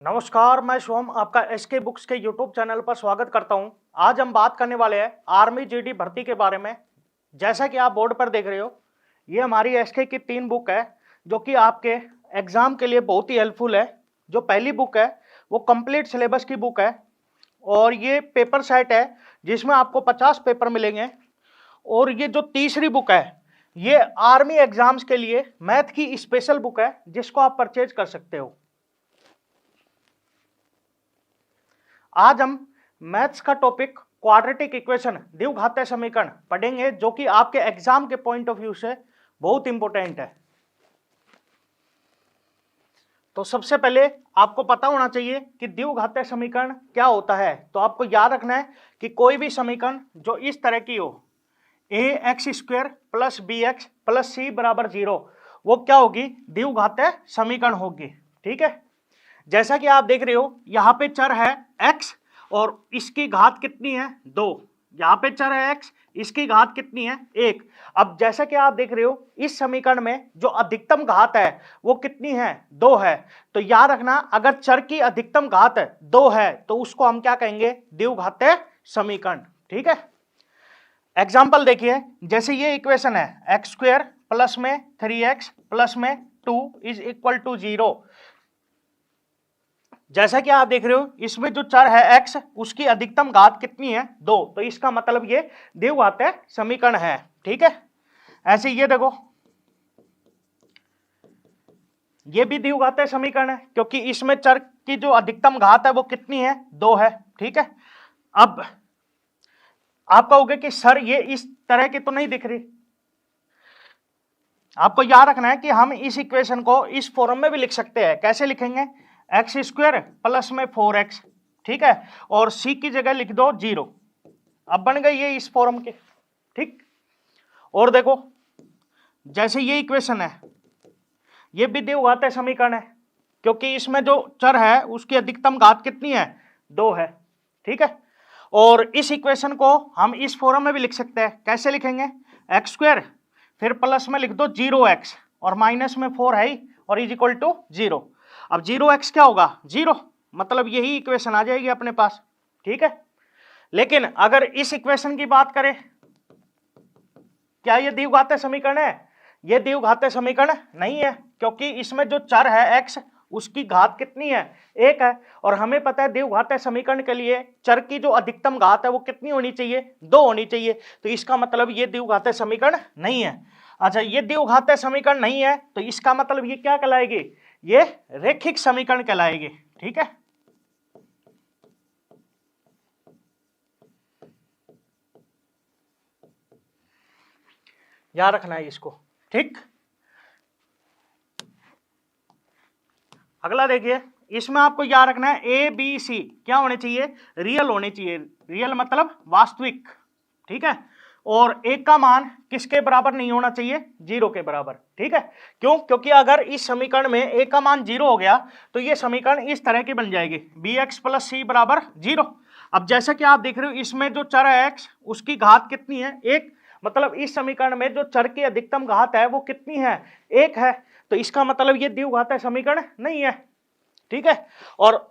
नमस्कार, मैं शुभम आपका एसके बुक्स के यूट्यूब चैनल पर स्वागत करता हूं। आज हम बात करने वाले हैं आर्मी जीडी भर्ती के बारे में। जैसा कि आप बोर्ड पर देख रहे हो, ये हमारी एसके की 3 बुक है जो कि आपके एग्जाम के लिए बहुत ही हेल्पफुल है। जो पहली बुक है वो कंप्लीट सिलेबस की बुक है और ये पेपर सेट है जिसमें आपको 50 पेपर मिलेंगे। और ये जो तीसरी बुक है ये आर्मी एग्जाम्स के लिए मैथ की स्पेशल बुक है जिसको आप परचेज कर सकते हो। आज हम मैथ्स का टॉपिक क्वाड्रेटिक इक्वेशन द्विघातीय समीकरण पढ़ेंगे जो कि आपके एग्जाम के पॉइंट ऑफ व्यू से बहुत इंपॉर्टेंट है। तो सबसे पहले आपको पता होना चाहिए कि द्विघातीय समीकरण क्या होता है। तो आपको याद रखना है कि कोई भी समीकरण जो इस तरह की हो, a x square plus b x plus c बराबर 0, वो क्या होगी? द्विघातीय समीकरण होगी। ठीक है, जैसा कि आप देख रहे हो यहाँ पे चर है x और इसकी घात कितनी है? 2। यहाँ पे चर है x, इसकी घात कितनी है? 1। अब जैसा कि आप देख रहे हो इस समीकरण में जो अधिकतम घात है वो कितनी है? 2 है। तो याद रखना, अगर चर की अधिकतम घात 2 है तो उसको हम क्या कहेंगे? द्विघातीय समीकरण। ठीक है, एग्जाम्पल देखिए, जैसे ये इक्वेशन है एक्स स्क्वायर प्लस में 3x प्लस में 2 इज इक्वल टू 0। जैसा कि आप देख रहे हो इसमें जो चर है x, उसकी अधिकतम घात कितनी है? 2। तो इसका मतलब ये द्विघातीय समीकरण है। ठीक है, ऐसे ये देखो, ये भी द्विघातीय समीकरण है क्योंकि इसमें चर की जो अधिकतम घात है वो कितनी है? 2 है। ठीक है, अब आप कहोगे कि सर ये इस तरह की तो नहीं दिख रही। आपको याद रखना है कि हम इस इक्वेशन को इस फॉर्म में भी लिख सकते हैं। कैसे लिखेंगे? एक्स स्क्वायर प्लस में 4x, ठीक है, और c की जगह लिख दो 0। अब बन गई ये इस फॉर्म के। ठीक, और देखो जैसे ये इक्वेशन है ये भी द्विघातीय समीकरण है क्योंकि इसमें जो चर है उसकी अधिकतम घात कितनी है? 2 है। ठीक है, और इस इक्वेशन को हम इस फॉर्म में भी लिख सकते हैं। कैसे लिखेंगे? एक्स स्क्वायर फिर प्लस में लिख दो 0x और माइनस में 4 है और इज इक्वल टू 0। अब 0x क्या होगा? 0, मतलब यही इक्वेशन आ जाएगी अपने पास। ठीक है, लेकिन अगर इस इक्वेशन की बात करें, क्या ये द्विघातीय समीकरण है? ये द्विघातीय समीकरण नहीं है क्योंकि इसमें जो चर है x, उसकी घात कितनी है? 1 है। और हमें पता है द्विघातीय समीकरण के लिए चर की जो अधिकतम घात है वो कितनी होनी चाहिए? 2 होनी चाहिए। तो इसका मतलब ये द्विघातीय समीकरण नहीं है। अच्छा, ये द्विघातीय समीकरण नहीं है तो इसका मतलब ये क्या कहलाएगी? ये रैखिक समीकरण कहलाएगी। ठीक है, याद रखना है इसको। ठीक, अगला देखिए, इसमें आपको याद रखना है ए बी सी क्या होने चाहिए? रियल होने चाहिए। रियल मतलब वास्तविक। ठीक है, और एक का मान किसके बराबर नहीं होना चाहिए? 0 के बराबर। ठीक है, क्यों? क्योंकि अगर इस समीकरण में एक का मान 0 हो गया तो ये समीकरण इस तरह की बन जाएगी, बी एक्स प्लस सी बराबर 0। अब जैसा कि आप देख रहे हो इसमें जो चर है x, उसकी घात कितनी है? 1। मतलब इस समीकरण में जो चर की अधिकतम घात है वो कितनी है? 1 है। तो इसका मतलब ये द्विघातीय समीकरण नहीं है। ठीक है, और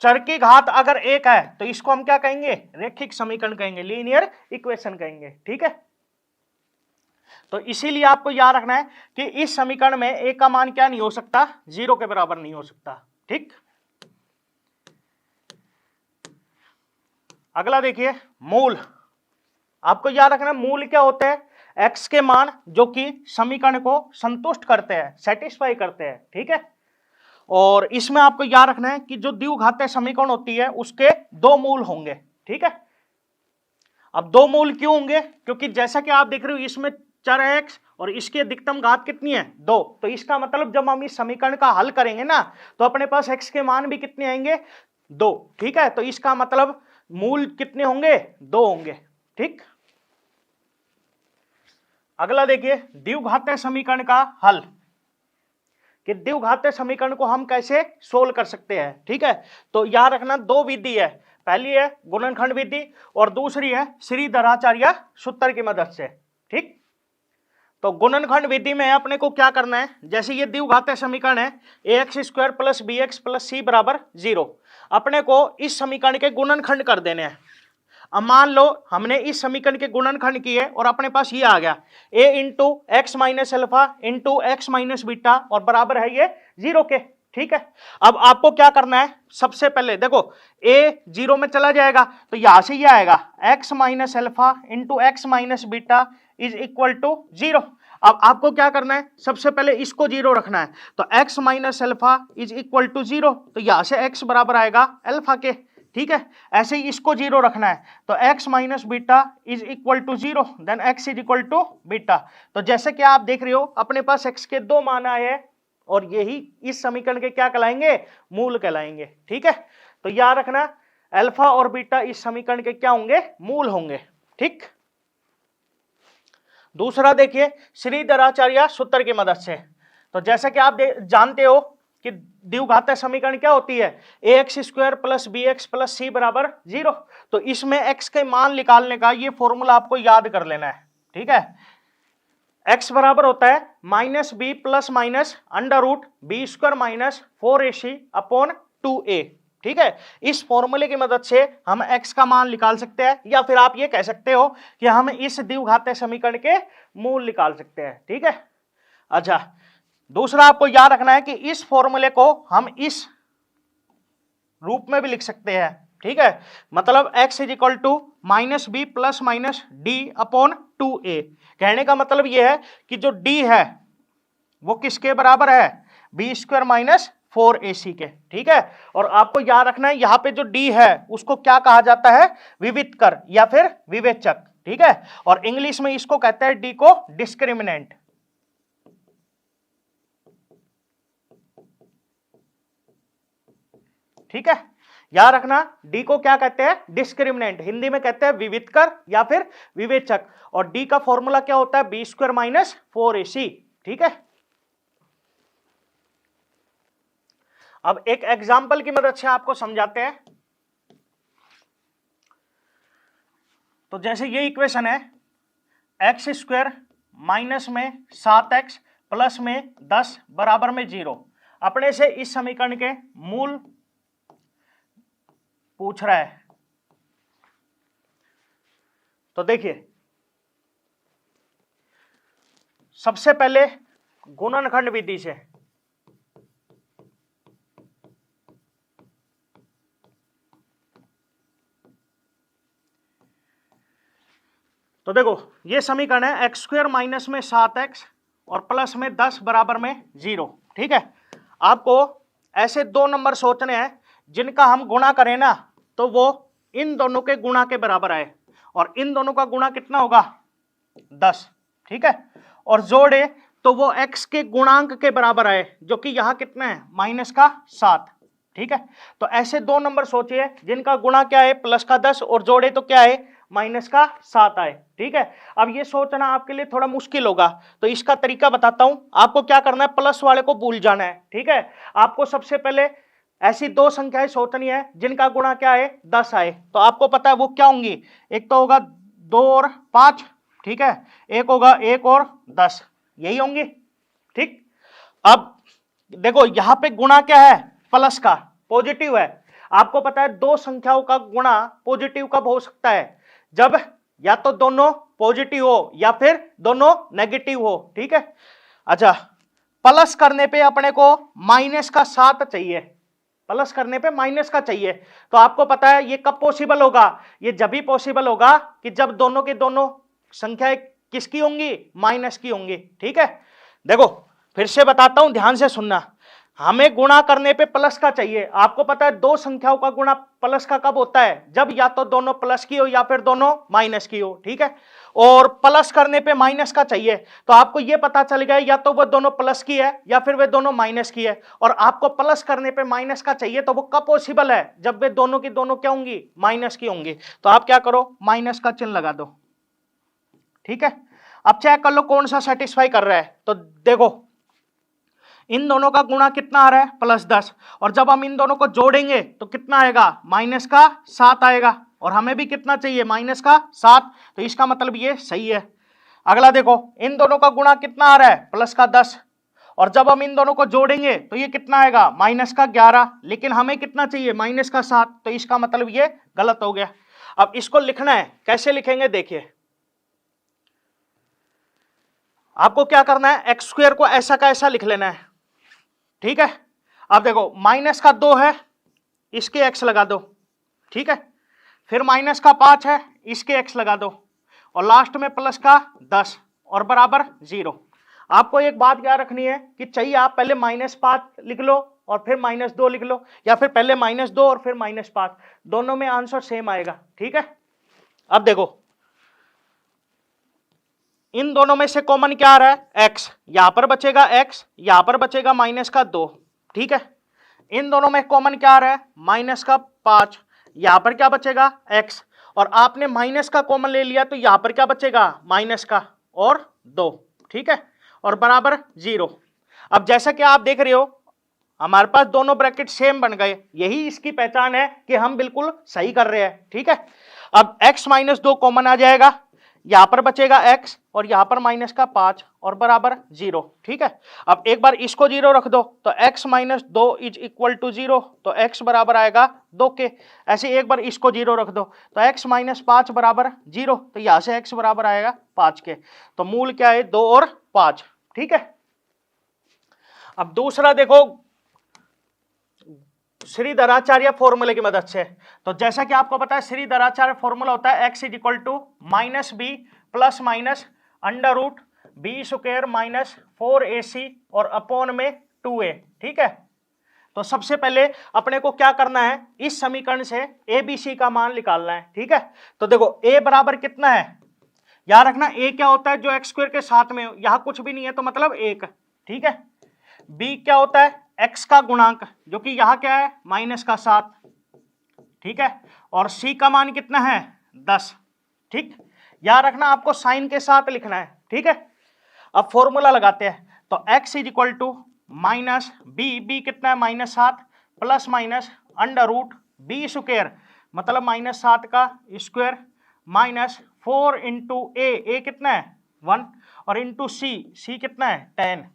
चर की घात अगर 1 है तो इसको हम क्या कहेंगे? रैखिक समीकरण कहेंगे, लीनियर इक्वेशन कहेंगे। ठीक है, तो इसीलिए आपको याद रखना है कि इस समीकरण में a का मान क्या नहीं हो सकता? 0 के बराबर नहीं हो सकता। ठीक, अगला देखिए, मूल। आपको याद रखना मूल क्या होते हैं? x के मान जो कि समीकरण को संतुष्ट करते हैं, सेटिस्फाई करते हैं। ठीक है, और इसमें आपको याद रखना है कि जो द्विघातीय समीकरण होती है उसके 2 मूल होंगे। ठीक है, अब 2 मूल क्यों होंगे? क्योंकि जैसा कि आप देख रहे हो इसमें चर है x और इसकी अधिकतम घात कितनी है? 2। तो इसका मतलब जब हम इस समीकरण का हल करेंगे ना तो अपने पास x के मान भी कितने आएंगे? 2। ठीक है, तो इसका मतलब मूल कितने होंगे? 2 होंगे। ठीक, अगला देखिए, द्विघातीय समीकरण का हल, कि द्विघातीय समीकरण को हम कैसे सोल्व कर सकते हैं। ठीक है, तो याद रखना 2 विधि है। पहली है गुणनखंड विधि और दूसरी है श्रीधराचार्य सूत्र की मदद से। ठीक, तो गुणनखंड विधि में अपने को क्या करना है, जैसे ये द्विघातीय समीकरण है ax² plus bx plus c बराबर 0, अपने को इस समीकरण के गुणनखंड कर देने हैं। अब मान लो हमने इस समीकरण के गुणनखंड किए और अपने पास ये आ गया a into x minus alpha into x minus beta और बराबर है ये 0 के। ठीक है, अब आपको क्या करना है, सबसे पहले देखो a 0 में चला जाएगा तो यहां से ये आएगा x minus alpha into x minus beta is equal to 0। अब आपको क्या करना है, सबसे पहले इसको 0 रखना है, तो x minus alpha is equal to 0, तो यहां से x बराबर आएगा अल्फा के। ठीक है, ऐसे ही इसको 0 रखना है, तो x minus beta is equal to 0, then x is equal to beta. तो जैसे कि आप देख रहे हो अपने पास x के 2 मान आए हैं और यही इस समीकरण के क्या कहलाएंगे, मूल कहलाएंगे। ठीक है, तो याद रखना अल्फा और बीटा इस समीकरण के क्या होंगे, मूल होंगे। ठीक, दूसरा देखिए श्रीधराचार्य सूत्र की मदद से। तो जैसे कि आप जानते हो कि द्विघातीय समीकरण क्या होती है, ax² plus bx plus c बराबर 0, तो इसमें x के मान निकालने का ये फॉर्मूला आपको याद कर लेना है। ठीक है, x बराबर होता है minus b plus minus under root b² minus 4ac upon 2a। ठीक है, इस फॉर्मूले की मदद से हम x का मान निकाल सकते हैं, या फिर आप ये कह सकते हो कि हम इस द्विघातीय समीकरण के मूल निकाल सकते हैं। ठीक है, अच्छा दूसरा आपको याद रखना है कि इस फॉर्मूले को हम इस रूप में भी लिख सकते हैं। ठीक है, मतलब x is equal to minus b plus minus d upon 2a। कहने का मतलब यह है कि जो d है वो किसके बराबर है, b² माइनस 4ac के। ठीक है, और आपको याद रखना है यहां पे जो d है उसको क्या कहा जाता है, विवितकर या फिर विवेचक। ठीक है, और इंग्लिश में इसको कहते हैं d को डिस्क्रिमिनेंट। ठीक है, याद रखना d को क्या कहते हैं, डिस्क्रिमिनेंट, हिंदी में कहते हैं विवितकर या फिर विवेचक, और d का फॉर्मूला क्या होता है, b² माइनस 4ac। ठीक है, अब एक एग्जाम्पल की मदद से आपको समझाते हैं। तो जैसे ये इक्वेशन है x² माइनस में 7x प्लस में 10 बराबर में 0, अपने से इस समीकरण के मूल पूछ रहा है। तो देखिए सबसे पहले गुणनखंड विधि से, तो देखो ये समीकरण है x² माइनस में 7x और प्लस में 10 बराबर में 0। ठीक है, आपको ऐसे 2 नंबर सोचने हैं जिनका हम गुणा करें ना तो वो इन दोनों के गुणा के बराबर आए, और इन दोनों का गुणा कितना होगा, 10। ठीक है, और जोड़े तो वो x के गुणांक के बराबर आए जो कि यहां कितना है, माइनस का 7। ठीक है, तो ऐसे 2 नंबर सोचिए जिनका गुणा क्या है, प्लस का 10, और जोड़े तो क्या है, माइनस का 7 आए। ठीक है, अब ये सोचना आपके लिए थोड़ा मुश्किल होगा, तो इसका तरीका बताता हूं। आपको क्या करना है, प्लस वाले को भूल जाना है। ठीक है, आपको सबसे पहले ऐसी 2 संख्याएं सोचनी है जिनका गुणा क्या है, 10 आए। तो आपको पता है वो क्या होंगी, एक तो होगा 2 और 5, ठीक है, एक होगा 1 और 10, यही होंगी। ठीक, अब देखो यहां पे गुणा क्या है, प्लस का, पॉजिटिव है। आपको पता है 2 संख्याओं का गुणा पॉजिटिव कब हो सकता है, जब या तो दोनों पॉजिटिव हो या फिर दोनों नेगेटिव हो। ठीक है, अच्छा प्लस करने पे अपने को माइनस का 7 चाहिए, प्लस करने पे माइनस का चाहिए। तो आपको पता है ये कब पॉसिबल होगा, ये जब भी पॉसिबल होगा कि जब दोनों की दोनों संख्याएं किसकी होंगी, माइनस की होंगी। ठीक है, देखो फिर से बताता हूं, ध्यान से सुनना। हमें गुणा करने पे प्लस का चाहिए। आपको पता है 2 संख्याओं का गुणा प्लस का कब होता है, जब या तो दोनों प्लस की हो या फिर दोनों माइनस की हो। ठीक है, और प्लस करने पे माइनस का चाहिए, तो आपको यह पता चल गया या तो वो दोनों प्लस की है या फिर वे दोनों माइनस की है। और आपको प्लस करने पे माइनस का चाहिए, तो वो कब पॉसिबल है, जब वे दोनों की दोनों क्या होंगी, माइनस की होंगी। तो आप क्या करो, माइनस का चिन्ह लगा दो। ठीक है, अब चेक कर लो कौन सा सेटिस्फाई कर रहा है। तो देखो इन दोनों का गुणा कितना आ रहा है, +10, और जब हम इन दोनों को जोड़ेंगे तो कितना आएगा, माइनस का 7 आएगा, और हमें भी कितना चाहिए, माइनस का 7। तो इसका मतलब ये सही है। अगला देखो, इन दोनों का गुणा कितना आ रहा है, प्लस का 10, और जब हम इन दोनों को जोड़ेंगे तो ये कितना आएगा, माइनस का 11, लेकिन हमें कितना चाहिए, माइनस का 7, तो इसका मतलब ये गलत हो गया। अब इसको लिखना है, कैसे लिखेंगे देखिए, आपको क्या करना है, एक्स स्क्वायर को ऐसा का ऐसा लिख लेना है, ठीक है। अब देखो माइनस का 2 है, इसके एक्स लगा दो, ठीक है, फिर माइनस का 5 है, इसके एक्स लगा दो, और लास्ट में प्लस का 10 और बराबर 0। आपको एक बात याद रखनी है कि चाहिए आप पहले -5 लिख लो और फिर -2 लिख लो, या फिर पहले -2 और फिर -5, दोनों में आंसर सेम आएगा, ठीक है। अब देखो इन दोनों में से कॉमन क्या आ रहा है, x, यहां पर बचेगा x, यहां पर बचेगा -2, ठीक है। इन दोनों में कॉमन क्या आ रहा है, -5, यहां पर क्या बचेगा x, और आपने माइनस का कॉमन ले लिया तो यहां पर क्या बचेगा, माइनस का और 2, ठीक है, और बराबर 0। अब जैसा कि आप देख रहे हो हमारे पास दोनों ब्रैकेट सेम बन गए, यही इसकी पहचान है कि हम बिल्कुल सही कर रहे हैं, ठीक है। अब x -2 कॉमन आ जाएगा, यहां पर बचेगा x और यहां पर -5 और बराबर 0, ठीक है। अब एक बार इसको 0 रख दो तो x -2 इज इक्वल टू 0, तो x बराबर आएगा 2 के। ऐसे एक बार इसको 0 रख दो तो x -5 बराबर 0, तो यहां से x बराबर आएगा 5 के। तो मूल क्या है, 2 और 5, ठीक है। अब दूसरा देखो श्रीधराचार्य फॉर्मूले की मदद से, तो जैसा कि आपको पता है श्रीधराचार्य फॉर्मूला होता है x is equal to -b plus minus under root b square -4ac और अपॉन में 2a, ठीक है। तो सबसे पहले अपने को क्या करना है, इस समीकरण से a b c का मान निकालना है, ठीक है। तो देखो a बराबर कितना है, याद रखना a क्या होता है, जो x स्क्वायर के साथ में यहां कुछ भी नहीं है तो मतलब 1, ठीक है। b क्या होता है, x का गुणांक, जो कि यहां क्या है, -7, ठीक है, और c का मान कितना है, 10, ठीक। याद रखना आपको साइन के साथ लिखना है, ठीक है। अब फॉर्मूला लगाते हैं, तो x is equal to -b कितना है, -7 plus minus under root b square मतलब -7 का स्क्वायर -4 इंटू ए कितना है 1 और इंटू सी कितना है 10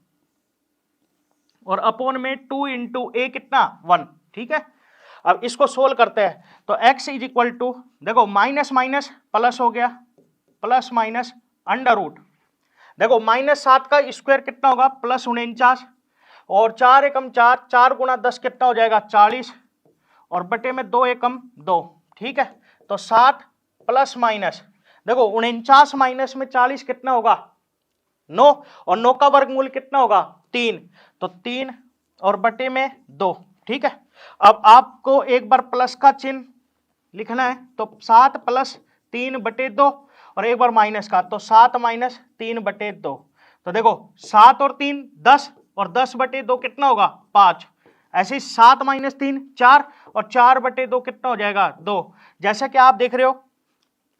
और अपॉन में 2 इंटू ए कितना 1, ठीक है। अब इसको सोल्व करते हैं तो x इज इक्वल टू, देखो माइनस माइनस प्लस हो गया, प्लस माइनस अंडर रूट, देखो -7 का स्क्वायर कितना होगा +49 और 4 एकम 4, 4 गुणा 10 कितना हो जाएगा 40 और बटे में 2 एकम 2, ठीक है। तो 7 प्लस माइनस, देखो 49 माइनस में 40 कितना होगा 9 और 9 का वर्गमूल कितना होगा 3, तो 3 और बटे में 2, ठीक है। अब आपको एक बार प्लस का चिन्ह लिखना है तो 7 प्लस 3 बटे 2 और एक बार माइनस का तो 7 माइनस 3 बटे 2, तो देखो 7 और 3 10 और 10 बटे 2 कितना होगा 5, ऐसे ही 7 माइनस 3 4 और 4 बटे 2 कितना हो जाएगा 2। जैसा कि आप देख रहे हो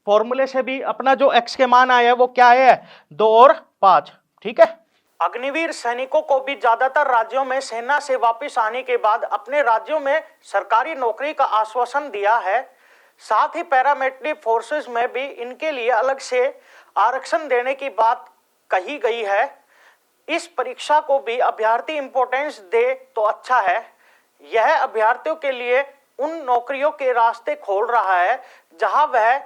फॉर्मूले से भी अपना जो x के मान आया है वो क्या है 2 और 5, ठीक है। अग्निवीर सैनिकों को भी ज्यादातर राज्यों में सेना से वापस आने के बाद अपने राज्यों में सरकारी नौकरी का आश्वासन दिया है। साथ ही पैरामिलिट्री फोर्सेस में भी इनके लिए अलग से आरक्षण देने की बात कही गई है। इस परीक्षा को भी अभ्यर्थी इंपॉर्टेंस दे तो अच्छा है। यह अभ्यर्थियों के लिए उन नौकरियों के रास्ते खोल रहा है जहां वह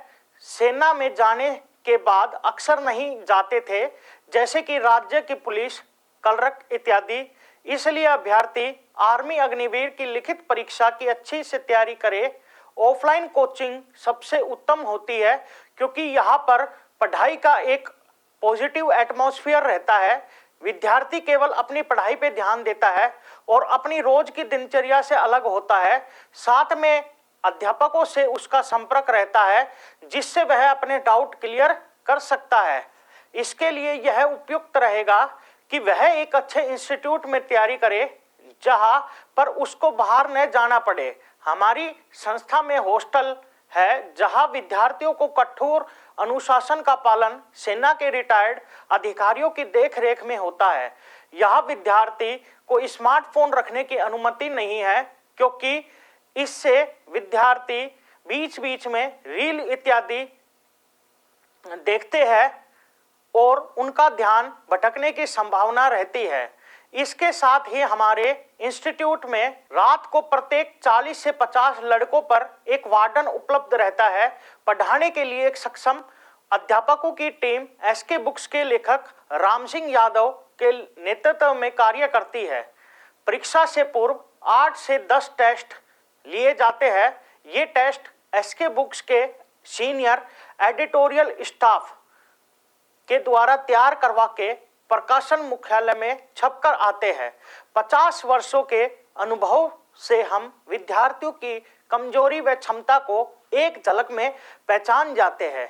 सेना में जाने के बाद अक्सर नहीं जाते थे, जैसे कि राज्य की पुलिस, कलरक इत्यादि। इसलिए अभ्यर्थी आर्मी अग्निवीर की लिखित परीक्षा की अच्छी से तैयारी करे। ऑफलाइन कोचिंग सबसे उत्तम होती है क्योंकि यहाँ पर पढ़ाई का एक पॉजिटिव एटमॉस्फेयर रहता है। विद्यार्थी केवल अपनी पढ़ाई पे ध्यान देता है और अपनी रोज की दिनचर्या से अलग होता है। साथ में अध्यापकों से उसका संपर्क रहता है जिससे वह अपने डाउट क्लियर कर सकता है। इसके लिए यह उपयुक्त रहेगा कि वह एक अच्छे इंस्टीट्यूट में तैयारी करे जहां पर उसको बाहर न जाना पड़े। हमारी संस्था में हॉस्टल है जहां विद्यार्थियों को कठोर अनुशासन का पालन सेना के रिटायर्ड अधिकारियों की देखरेख में होता है। यहाँ विद्यार्थी को स्मार्टफोन रखने की अनुमति नहीं है क्योंकि इससे विद्यार्थी बीच बीच में रील इत्यादि देखते हैं और उनका ध्यान भटकने की संभावना रहती है। इसके साथ ही हमारे इंस्टीट्यूट में रात को प्रत्येक 40 से 50 लड़कों पर एक वार्डन उपलब्ध रहता है। पढ़ाने के लिए एक सक्षम अध्यापकों की टीम एसके बुक्स के लेखक राम सिंह यादव के नेतृत्व में कार्य करती है। परीक्षा से पूर्व 8 से 10 टेस्ट लिए जाते हैं। ये टेस्ट एसके बुक्स के सीनियर एडिटोरियल स्टाफ के द्वारा तैयार करवा के प्रकाशन मुख्यालय में छपकर आते हैं। 50 वर्षों के अनुभव से हम विद्यार्थियों की कमजोरी व क्षमता को एक झलक में पहचान जाते हैं।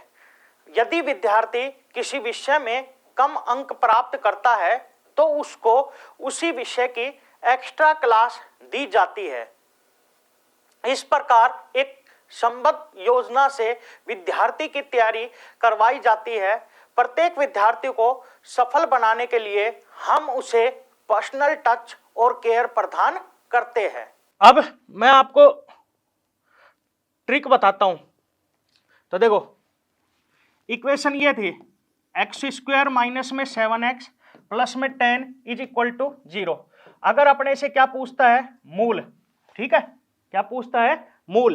यदि विद्यार्थी किसी विषय में कम अंक प्राप्त करता है तो उसको उसी विषय की एक्स्ट्रा क्लास दी जाती है। इस प्रकार एक संबद्ध योजना से विद्यार्थी की तैयारी करवाई जाती है। प्रत्येक विद्यार्थी को सफल बनाने के लिए हम उसे पर्सनल टच और केयर प्रदान करते हैं। अब मैं आपको ट्रिक बताता हूं। तो देखो, इक्वेशन ये थी x² माइनस में 7x प्लस में 10 इज इक्वल टू 0। अगर अपने से क्या पूछता है, मूल, ठीक है, क्या पूछता है, मूल,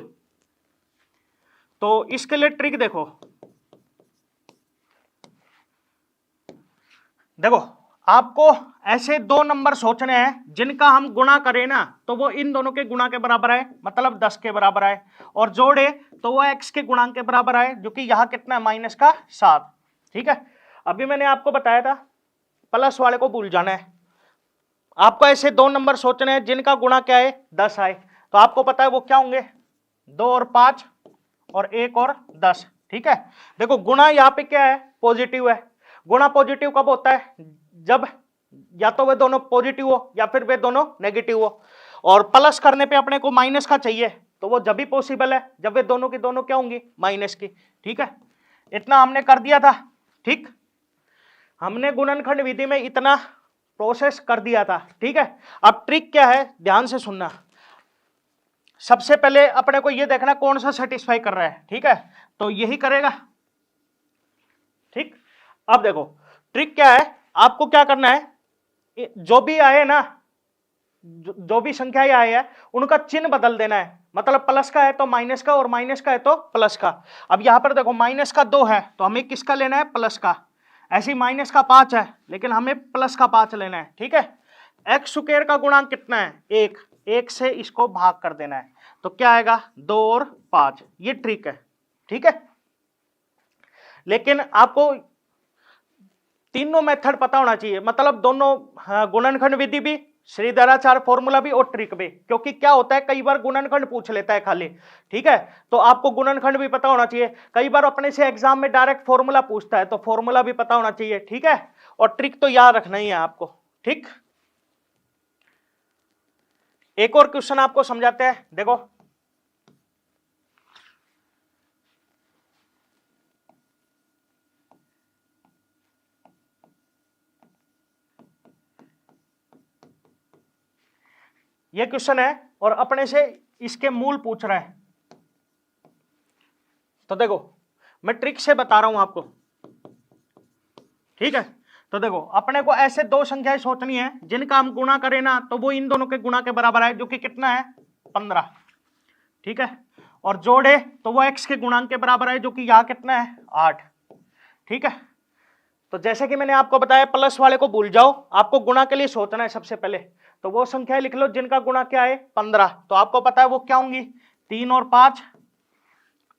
तो इसके लिए ट्रिक देखो। देखो, आपको ऐसे दो नंबर सोचने हैं जिनका हम गुणा करें ना तो वो इन दोनों के गुणा के बराबर है, मतलब 10 के बराबर है, और जोड़े तो वो x के गुणांक के बराबर है, जो कि यहाँ कितना है, माइनस का 7। ठीक है, अभी मैंने आपको बताया था प्लस वाले को भूल जाना है। आपको ऐसे दो नंबर सोचने हैं जिनका गुणा क्या है, 10 आए, तो आपको पता है वो क्या होंगे, 2 और 5 और 1 और 10। ठीक है, देखो गुणा यहाँ पे क्या है, पॉजिटिव है। गुणा पॉजिटिव कब होता है, जब या तो वे दोनों पॉजिटिव हो या फिर वे दोनों नेगेटिव हो। और प्लस करने पे अपने को माइनस का चाहिए, तो वो जब भी पॉसिबल है जब वे दोनों की दोनों क्या होंगी, माइनस की। ठीक है, इतना हमने कर दिया था। ठीक, हमने गुणनखंड विधि में इतना प्रोसेस कर दिया था। ठीक है, अब ट्रिक क्या है, ध्यान से सुनना। सबसे पहले अपने को ये देखना कौन सा सेटिस्फाई कर रहा है। ठीक है, तो यही करेगा। ठीक, अब देखो ट्रिक क्या है, आपको क्या करना है, जो भी आए ना, जो भी संख्याएं आए है उनका चिन्ह बदल देना है। मतलब प्लस का है तो माइनस का, और माइनस का है तो प्लस का। अब यहां पर देखो माइनस का 2 है तो हमें किसका लेना है, प्लस का। ऐसे ही माइनस का 5 है लेकिन हमें प्लस का 5 लेना है। ठीक है, एक्स स्क्वायर का गुणांक कितना है, 1, 1 से इसको भाग कर देना है, तो क्या आएगा, 2 और 5। ये ट्रिक है। ठीक है, लेकिन आपको तीनों मेथड पता होना चाहिए, मतलब दोनों गुणनखंड विधि भी, श्रीधराचार्य फॉर्मूला भी और ट्रिक भी। क्योंकि क्या होता है, कई बार गुणनखंड पूछ लेता है खाली। ठीक है, तो आपको गुणनखंड भी पता होना चाहिए। कई बार अपने से एग्जाम में डायरेक्ट फॉर्मूला पूछता है तो फॉर्मूला भी पता होना चाहिए। ठीक है, और ट्रिक तो याद रखना ही है आपको। ठीक, एक और क्वेश्चन आपको समझाते हैं। देखो, ये क्वेश्चन है और अपने से इसके मूल पूछ रहा है। तो देखो, मैं ट्रिक से बता रहा हूं आपको। ठीक है, तो देखो अपने को ऐसे दो संख्याएं सोचनी है जिनका हम गुणा करें ना तो वो इन दोनों के गुणा के बराबर है, जो कि कितना है, 15। ठीक है, और जोड़े तो वो x के गुणांक के बराबर है, जो कि यहां कितना है, 8। ठीक है, तो जैसे कि मैंने आपको बताया प्लस वाले को भूल जाओ, आपको गुणा के लिए सोचना है सबसे पहले। तो वो संख्या लिख लो जिनका गुणा क्या है, 15। तो आपको पता है वो क्या होंगी, 3 और 5,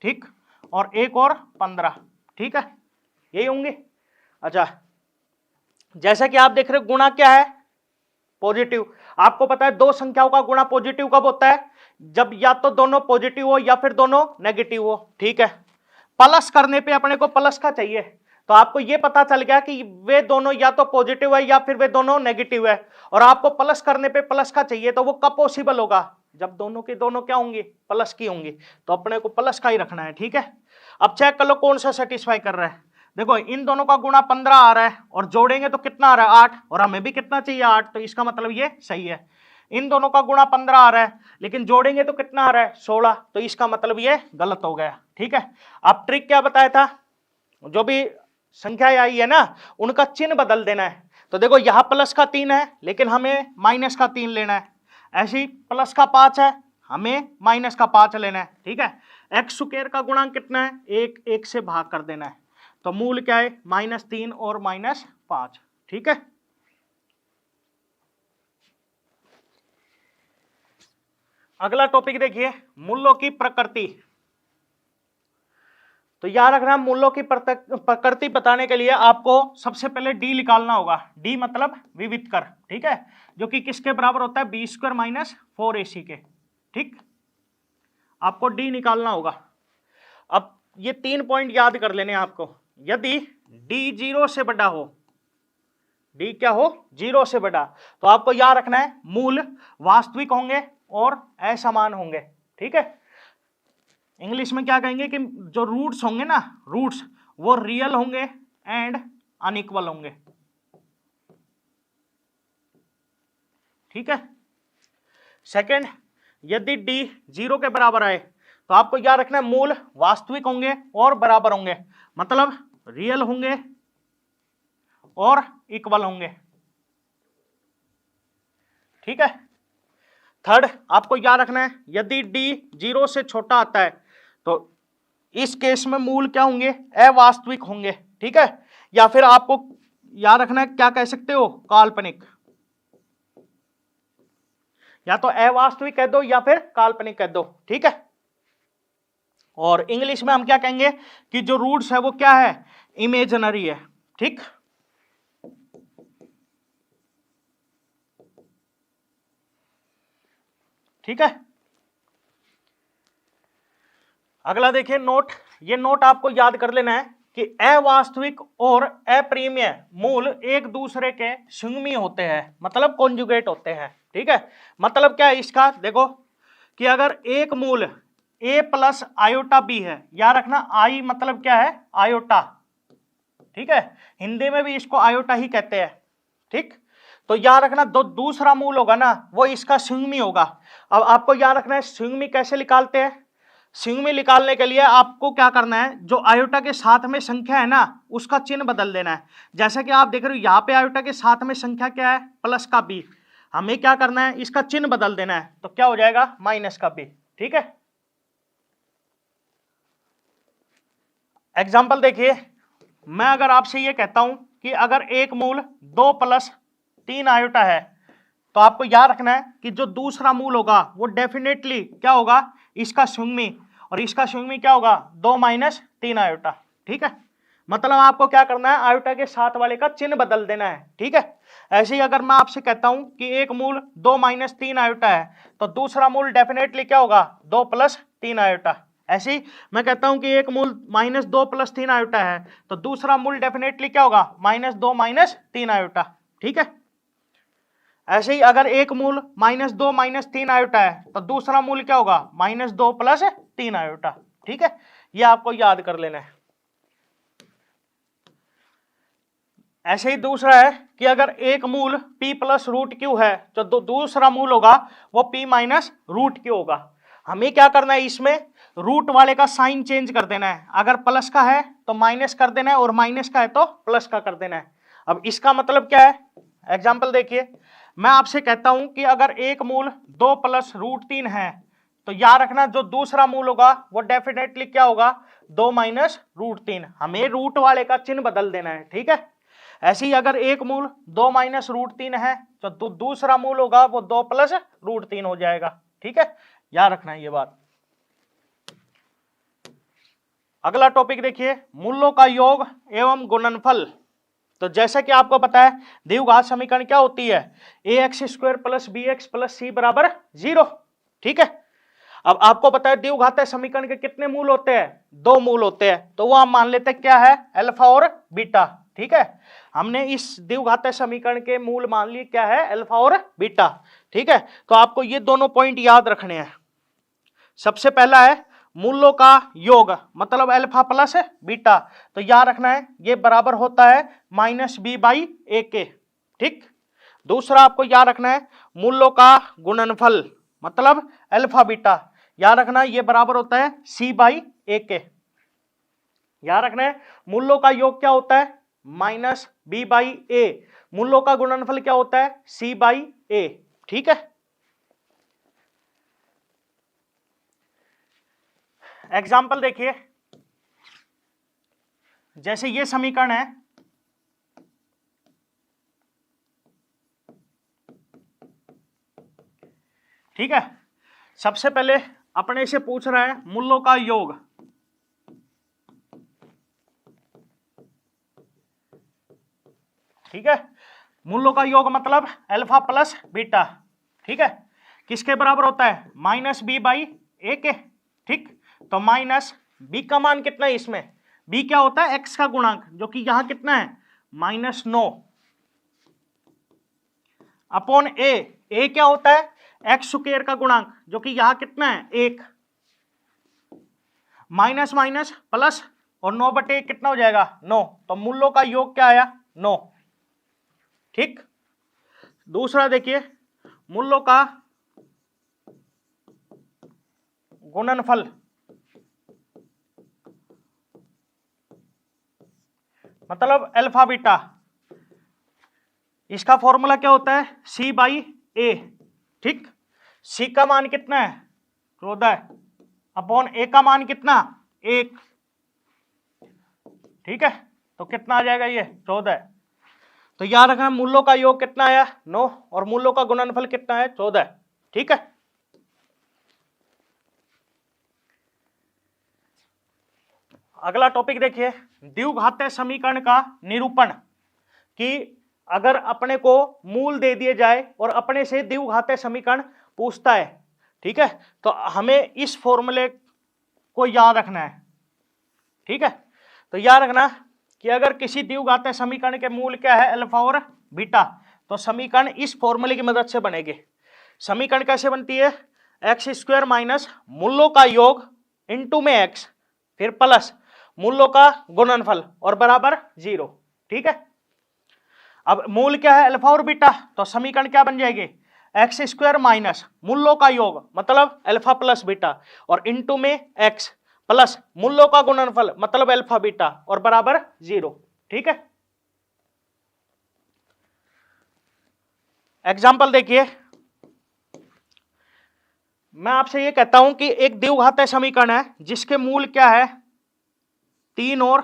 ठीक, और 1 और 15। ठीक है, यही होंगे। अच्छा, जैसा कि आप देख रहे हो गुणा क्या है, पॉजिटिव। आपको पता है दो संख्याओं का गुणा पॉजिटिव कब होता है, जब या तो दोनों पॉजिटिव हो या फिर दोनों नेगेटिव हो। ठीक है, प्लस करने पे अपने को प्लस का चाहिए, तो आपको ये पता चल गया कि वे दोनों या तो पॉजिटिव है या फिर वे दोनों नेगेटिव है, और आपको प्लस करने पे प्लस का चाहिए, तो वो कब पॉसिबल होगा, जब दोनों की दोनों क्या होंगी, प्लस की होंगी। तो अपने को प्लस का ही रखना है। ठीक है, अब चेक कर लो कौन सा सेटिस्फाई कर रहा है। देखो इन दोनों का गुणा 15 आ रहा है और जोड़ेंगे तो कितना आ रहा है, 8, और हमें भी कितना चाहिए, 8, तो इसका मतलब ये सही है। इन दोनों का गुणा 15 आ रहा है लेकिन जोड़ेंगे तो कितना आ रहा है, 16, तो इसका मतलब ये गलत हो गया। ठीक है, अब ट्रिक क्या बताया था, जो भी संख्या आई है ना, उनका चिन्ह बदल देना है। तो देखो यहाँ प्लस का 3 है लेकिन हमें माइनस का 3 लेना है, ऐसे ही प्लस का 5 है, हमें माइनस का 5 लेना है। ठीक है, एक्स स्क्वायर का गुणांक कितना है, 1 से भाग कर देना है। तो मूल क्या है, -3 और -5। ठीक है, अगला टॉपिक देखिए, मूल्यों की प्रकृति। तो याद रखना, मूल्यों की प्रकृति बताने के लिए आपको सबसे पहले डी निकालना होगा। डी मतलब विविधकर, ठीक है, जो कि किसके बराबर होता है, b² - 4ac के। ठीक, आपको डी निकालना होगा। अब ये 3 पॉइंट याद कर लेने आपको। यदि डी 0 से बड़ा हो, डी क्या हो, 0 से बड़ा, तो आपको याद रखना है मूल वास्तविक होंगे और असमान होंगे। ठीक है, इंग्लिश में क्या कहेंगे कि जो रूट्स होंगे ना, रूट्स वो रियल होंगे एंड अनइक्वल होंगे। ठीक है, सेकंड, यदि डी 0 के बराबर आए तो आपको याद रखना है मूल वास्तविक होंगे और बराबर होंगे, मतलब रियल होंगे और इक्वल होंगे। ठीक है, थर्ड, आपको याद रखना है यदि डी 0 से छोटा आता है तो इस केस में मूल क्या होंगे, अवास्तविक होंगे। ठीक है, या फिर आपको याद रखना है क्या कह सकते हो, काल्पनिक, या तो अवास्तविक कह दो या फिर काल्पनिक कह दो। ठीक है, और इंग्लिश में हम क्या कहेंगे कि जो रूट्स है वो क्या है, इमेजिनरी है। ठीक, ठीक है, अगला देखिए नोट। ये नोट आपको याद कर लेना है कि अवास्तविक और अप्रिमेय मूल एक दूसरे के संगमी होते हैं, मतलब कॉन्जुगेट होते हैं। ठीक है, मतलब क्या है इसका, देखो कि अगर एक मूल a + आयोटा b है, याद रखना आई मतलब क्या है, आयोटा। ठीक है, हिंदी में भी इसको आयोटा ही कहते हैं। ठीक, तो याद रखना दूसरा मूल होगा ना वो इसका संगमी होगा। अब आपको याद रखना है संगमी कैसे निकालते हैं। संगमी निकालने के लिए आपको क्या करना है, जो आयोटा के साथ में संख्या है ना उसका चिन्ह बदल देना है। जैसा कि आप देख रहे हो यहाँ पे आयोटा के साथ में संख्या क्या है, प्लस का b, हमें क्या करना है, इसका चिन्ह बदल देना है, तो क्या हो जाएगा, माइनस का b। ठीक है, एग्जाम्पल देखिए, मैं अगर आपसे ये कहता हूं कि अगर एक मूल 2 + 3 आयोटा है तो आपको याद रखना है कि जो दूसरा मूल होगा वो डेफिनेटली क्या होगा, इसका संगमी, और इसका संगमी क्या होगा, 2 - 3 आयोटा। ठीक है, मतलब आपको क्या करना है, आयोटा के साथ वाले का चिन्ह बदल देना है। ठीक है, ऐसे ही अगर मैं आपसे कहता हूं कि एक मूल 2 - 3 आयोटा है तो दूसरा मूल डेफिनेटली क्या होगा, 2 + 3 आयोटा। ऐसे ही मैं कहता हूं कि एक मूल -2 + 3 आयोटा है तो दूसरा मूल डेफिनेटली क्या होगा, -2 - 3 आयोटा। ठीक है, ऐसे ही अगर एक मूल -2 - 3 आयोटा है तो दूसरा मूल क्या होगा, -2 + 3 आयोटा। ठीक है, ये आपको याद कर लेना है। ऐसे ही दूसरा है कि अगर एक मूल p + √q है तो दूसरा मूल होगा वो p - √q होगा। हमें क्या करना है, इसमें रूट वाले का साइन चेंज कर देना है। अगर प्लस का है तो माइनस कर देना है और माइनस का है तो प्लस का कर देना है। अब इसका मतलब क्या है, एग्जाम्पल देखिए, मैं आपसे कहता हूं कि अगर एक मूल 2 + √3 है तो याद रखना जो दूसरा मूल होगा वो डेफिनेटली क्या होगा, 2 - √3। हमें रूट वाले का चिन्ह बदल देना है। ठीक है, ऐसे ही अगर एक मूल 2 - √3 है तो दूसरा मूल होगा वो 2 + √3 हो जाएगा। ठीक है, याद रखना है ये बात। अगला टॉपिक देखिए, मूलों का योग एवं गुणनफल। तो जैसा कि आपको पता है द्विघात समीकरण क्या होती है, ax² + bx + c = 0। ठीक है, अब आपको पता है द्विघात समीकरण के कितने मूल होते हैं, 2 मूल होते हैं, तो वो हम मान लेते हैं क्या है, अल्फा और बीटा। ठीक है, हमने इस द्विघात समीकरण के मूल मान लिए क्या है, अल्फा और बीटा। ठीक है, तो आपको ये दोनों पॉइंट याद रखने हैं। सबसे पहला है मूलों का योग, मतलब अल्फा प्लस बीटा, तो याद रखना है ये बराबर होता है -b/a। ठीक, दूसरा आपको याद रखना है मूलों का गुणनफल, मतलब अल्फा बीटा, याद रखना ये बराबर होता है c/a। याद रखना है मूलों का योग क्या होता है माइनस बी बाई ए, मूलों का गुणनफल क्या होता है सी बाई ए। ठीक है, एग्जाम्पल देखिए, जैसे ये समीकरण है, ठीक है, सबसे पहले अपने से पूछ रहा है मूलों का योग, ठीक है, मूलों का योग मतलब अल्फा प्लस बीटा, ठीक है, किसके बराबर होता है माइनस बी बाई ए के। ठीक, तो माइनस बी का मान कितना है इसमें, बी क्या होता है एक्स का गुणांक, जो कि यहां कितना है -9 अपॉन ए क्या होता है एक्स स्क्वायर का गुणांक, जो कि यहां कितना है 1, माइनस माइनस प्लस, और 9 बटे कितना हो जाएगा 9, तो मूलों का योग क्या आया 9। ठीक, दूसरा देखिए मूलों का गुणनफल, मतलब अल्फा बीटा, इसका फॉर्मूला क्या होता है सी बाई ए। ठीक, सी का मान कितना है 14 अपॉन ए का मान कितना 1। ठीक है, तो कितना आ जाएगा ये 14। तो याद रखना मूलों का योग कितना आया 9 और मूलों का गुणनफल कितना है 14। ठीक है, अगला टॉपिक देखिए द्विघातीय समीकरण का निरूपण, कि अगर अपने को मूल दे दिए जाए और अपने से द्विघातीय समीकरण पूछता है, ठीक है, तो हमें इस फॉर्मूले को याद रखना है। ठीक है, तो याद रखना कि अगर किसी द्विघातीय समीकरण के मूल क्या है अल्फा और बीटा, तो समीकरण इस फॉर्मूले की मदद से बनेगी। समीकरण कैसे बनती है एक्स स्क्वायर माइनस मूलों का योग इनटू में एक्स, फिर प्लस मूलों का गुणनफल और बराबर 0। ठीक है, अब मूल क्या है अल्फा और बीटा, तो समीकरण क्या बन जाएगी एक्स स्क्वायर माइनस मूलों का योग मतलब अल्फा प्लस बीटा और इनटू में एक्स प्लस मूलों का गुणनफल मतलब अल्फा बीटा और बराबर 0। ठीक है, एग्जाम्पल देखिए, मैं आपसे ये कहता हूं कि एक द्विघातीय समीकरण है जिसके मूल क्या है 3 और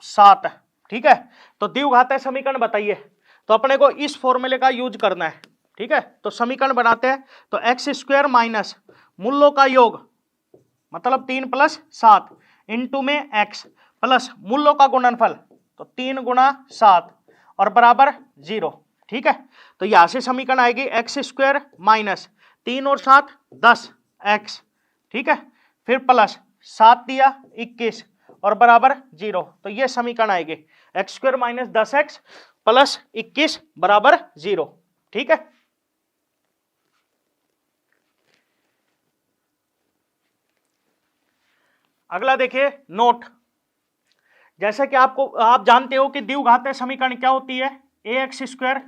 7। ठीक है, तो द्विघातीय समीकरण बताइए, तो अपने को इस फॉर्मूले का यूज करना है। ठीक है, तो समीकरण बनाते हैं, तो एक्स स्क्वायर माइनस मूलों का योग मतलब 3 + 7 इंटू में एक्स प्लस मूलों का गुणनफल, तो 3 × 7 और बराबर 0। ठीक है, तो यहां से समीकरण आएगी एक्स स्क्वायर माइनस 3 और 7 10 एक्स। ठीक है, फिर प्लस 7 दिया 21 और बराबर 0, तो ये समीकरण आएगी x square minus 10x plus 21 बराबर 0। ठीक है, अगला देखिए नोट, जैसे कि आप जानते हो कि द्विघातीय समीकरण क्या होती है ax स्क्वायर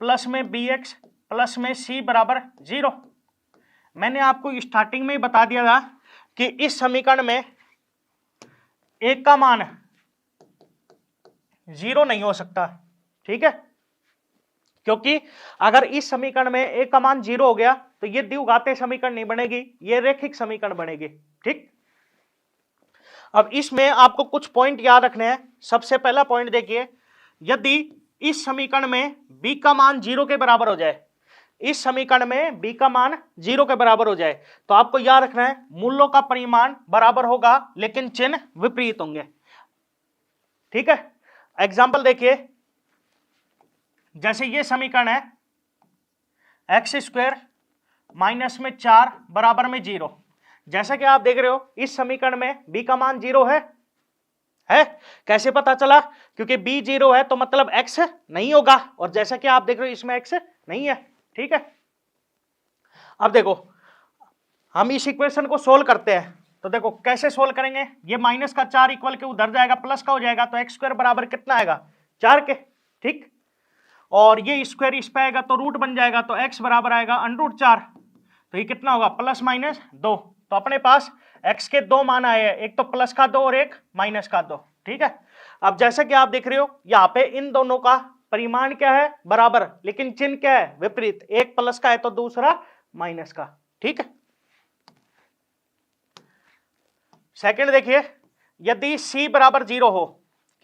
प्लस में bx प्लस में c बराबर 0। मैंने आपको स्टार्टिंग में ही बता दिया था कि इस समीकरण में एक का मान 0 नहीं हो सकता। ठीक है, क्योंकि अगर इस समीकरण में एक का मान 0 हो गया तो ये द्विघातीय समीकरण नहीं बनेगी, ये रैखिक समीकरण बनेगी। ठीक, अब इसमें आपको कुछ पॉइंट याद रखने हैं। सबसे पहला पॉइंट देखिए, यदि इस समीकरण में b का मान 0 के बराबर हो जाए, इस समीकरण में b का मान 0 के बराबर हो जाए, तो आपको याद रखना है मूलों का परिमाण बराबर होगा लेकिन चिन्ह विपरीत होंगे। ठीक है, एग्जाम्पल देखिए, जैसे ये समीकरण है एक्स स्क्वायर माइनस में 4 बराबर में 0। जैसा कि आप देख रहे हो इस समीकरण में b का मान 0 है। कैसे पता चला, क्योंकि b 0 है तो मतलब x नहीं होगा, और जैसा कि आप देख रहे हो इसमें x नहीं है। ठीक है, अब देखो हम इस इक्वेशन को सोल्व करते हैं, तो देखो कैसे सोल्व करेंगे, ये माइनस का 4 इक्वल के उधर जाएगा प्लस का हो जाएगा, तो एक्स स्क्वायर बराबर कितना आएगा 4 के। ठीक, और ये स्क्वायर इस पे आएगा तो रूट बन जाएगा, तो x बराबर आएगा √4, तो ये कितना होगा +- 2। तो अपने पास x के दो मान आए हैं, एक तो प्लस का 2 और एक माइनस का 2, ठीक है। अब जैसे कि आप देख रहे हो यहाँ पे इन दोनों का परिमाण क्या है, बराबर, लेकिन चिन्ह क्या है, विपरीत, एक प्लस का है तो दूसरा माइनस का, ठीक है। सेकंड देखिए, यदि c बराबर 0 हो,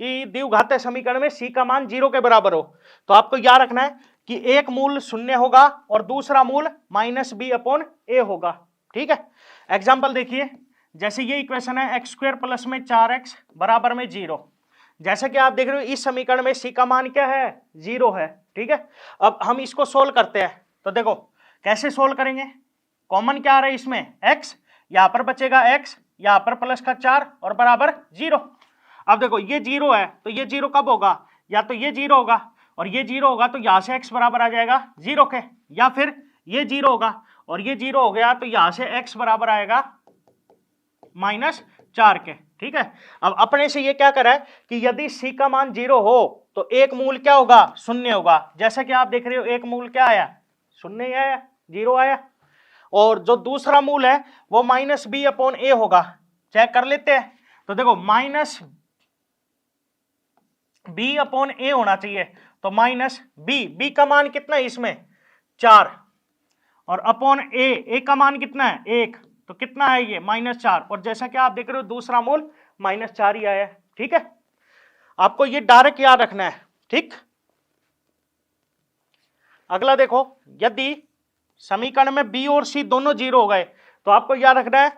कि द्विघातीय समीकरण में c का मान 0 के बराबर हो, तो आपको याद रखना है कि एक मूल शून्य होगा और दूसरा मूल माइनस बी अपॉन ए होगा, ठीक है। एग्जाम्पल देखिए, जैसे ये इक्वेशन है एक्स स्क्वायर प्लस में 4x बराबर में 0। जैसे कि आप देख रहे हो इस समीकरण में c का मान क्या है, 0 है, ठीक है। अब हम इसको सोल्व करते हैं, तो देखो कैसे सोल्व करेंगे, कॉमन क्या आ रहा है इसमें, x, यहां पर बचेगा x, यहां पर प्लस का 4 और बराबर 0। अब देखो ये 0 है तो ये 0 कब होगा, या तो ये 0 होगा और ये 0 होगा तो यहां से x बराबर आ जाएगा 0 के, या फिर ये 0 होगा और ये 0 हो गया तो यहां से x बराबर आएगा -4 के, ठीक है। अब अपने से ये क्या करा है कि यदि c का मान 0 हो तो एक मूल क्या होगा, शून्य होगा। जैसा कि आप देख रहे हो एक मूल क्या आया, शून्य ही आया, 0 आया, और जो दूसरा मूल है वो माइनस बी अपॉन ए होगा। चेक कर लेते हैं, तो देखो माइनस बी अपॉन ए होना चाहिए, तो माइनस बी का मान कितना है इसमें, 4, और अपॉन ए का मान कितना है, 1, तो कितना है ये -4, और जैसा कि आप देख रहे हो दूसरा मूल -4 ही आया है, ठीक है। आपको ये डायरेक्ट याद रखना है, ठीक। अगला देखो, यदि समीकरण में बी और सी दोनों 0 हो गए तो आपको याद रखना है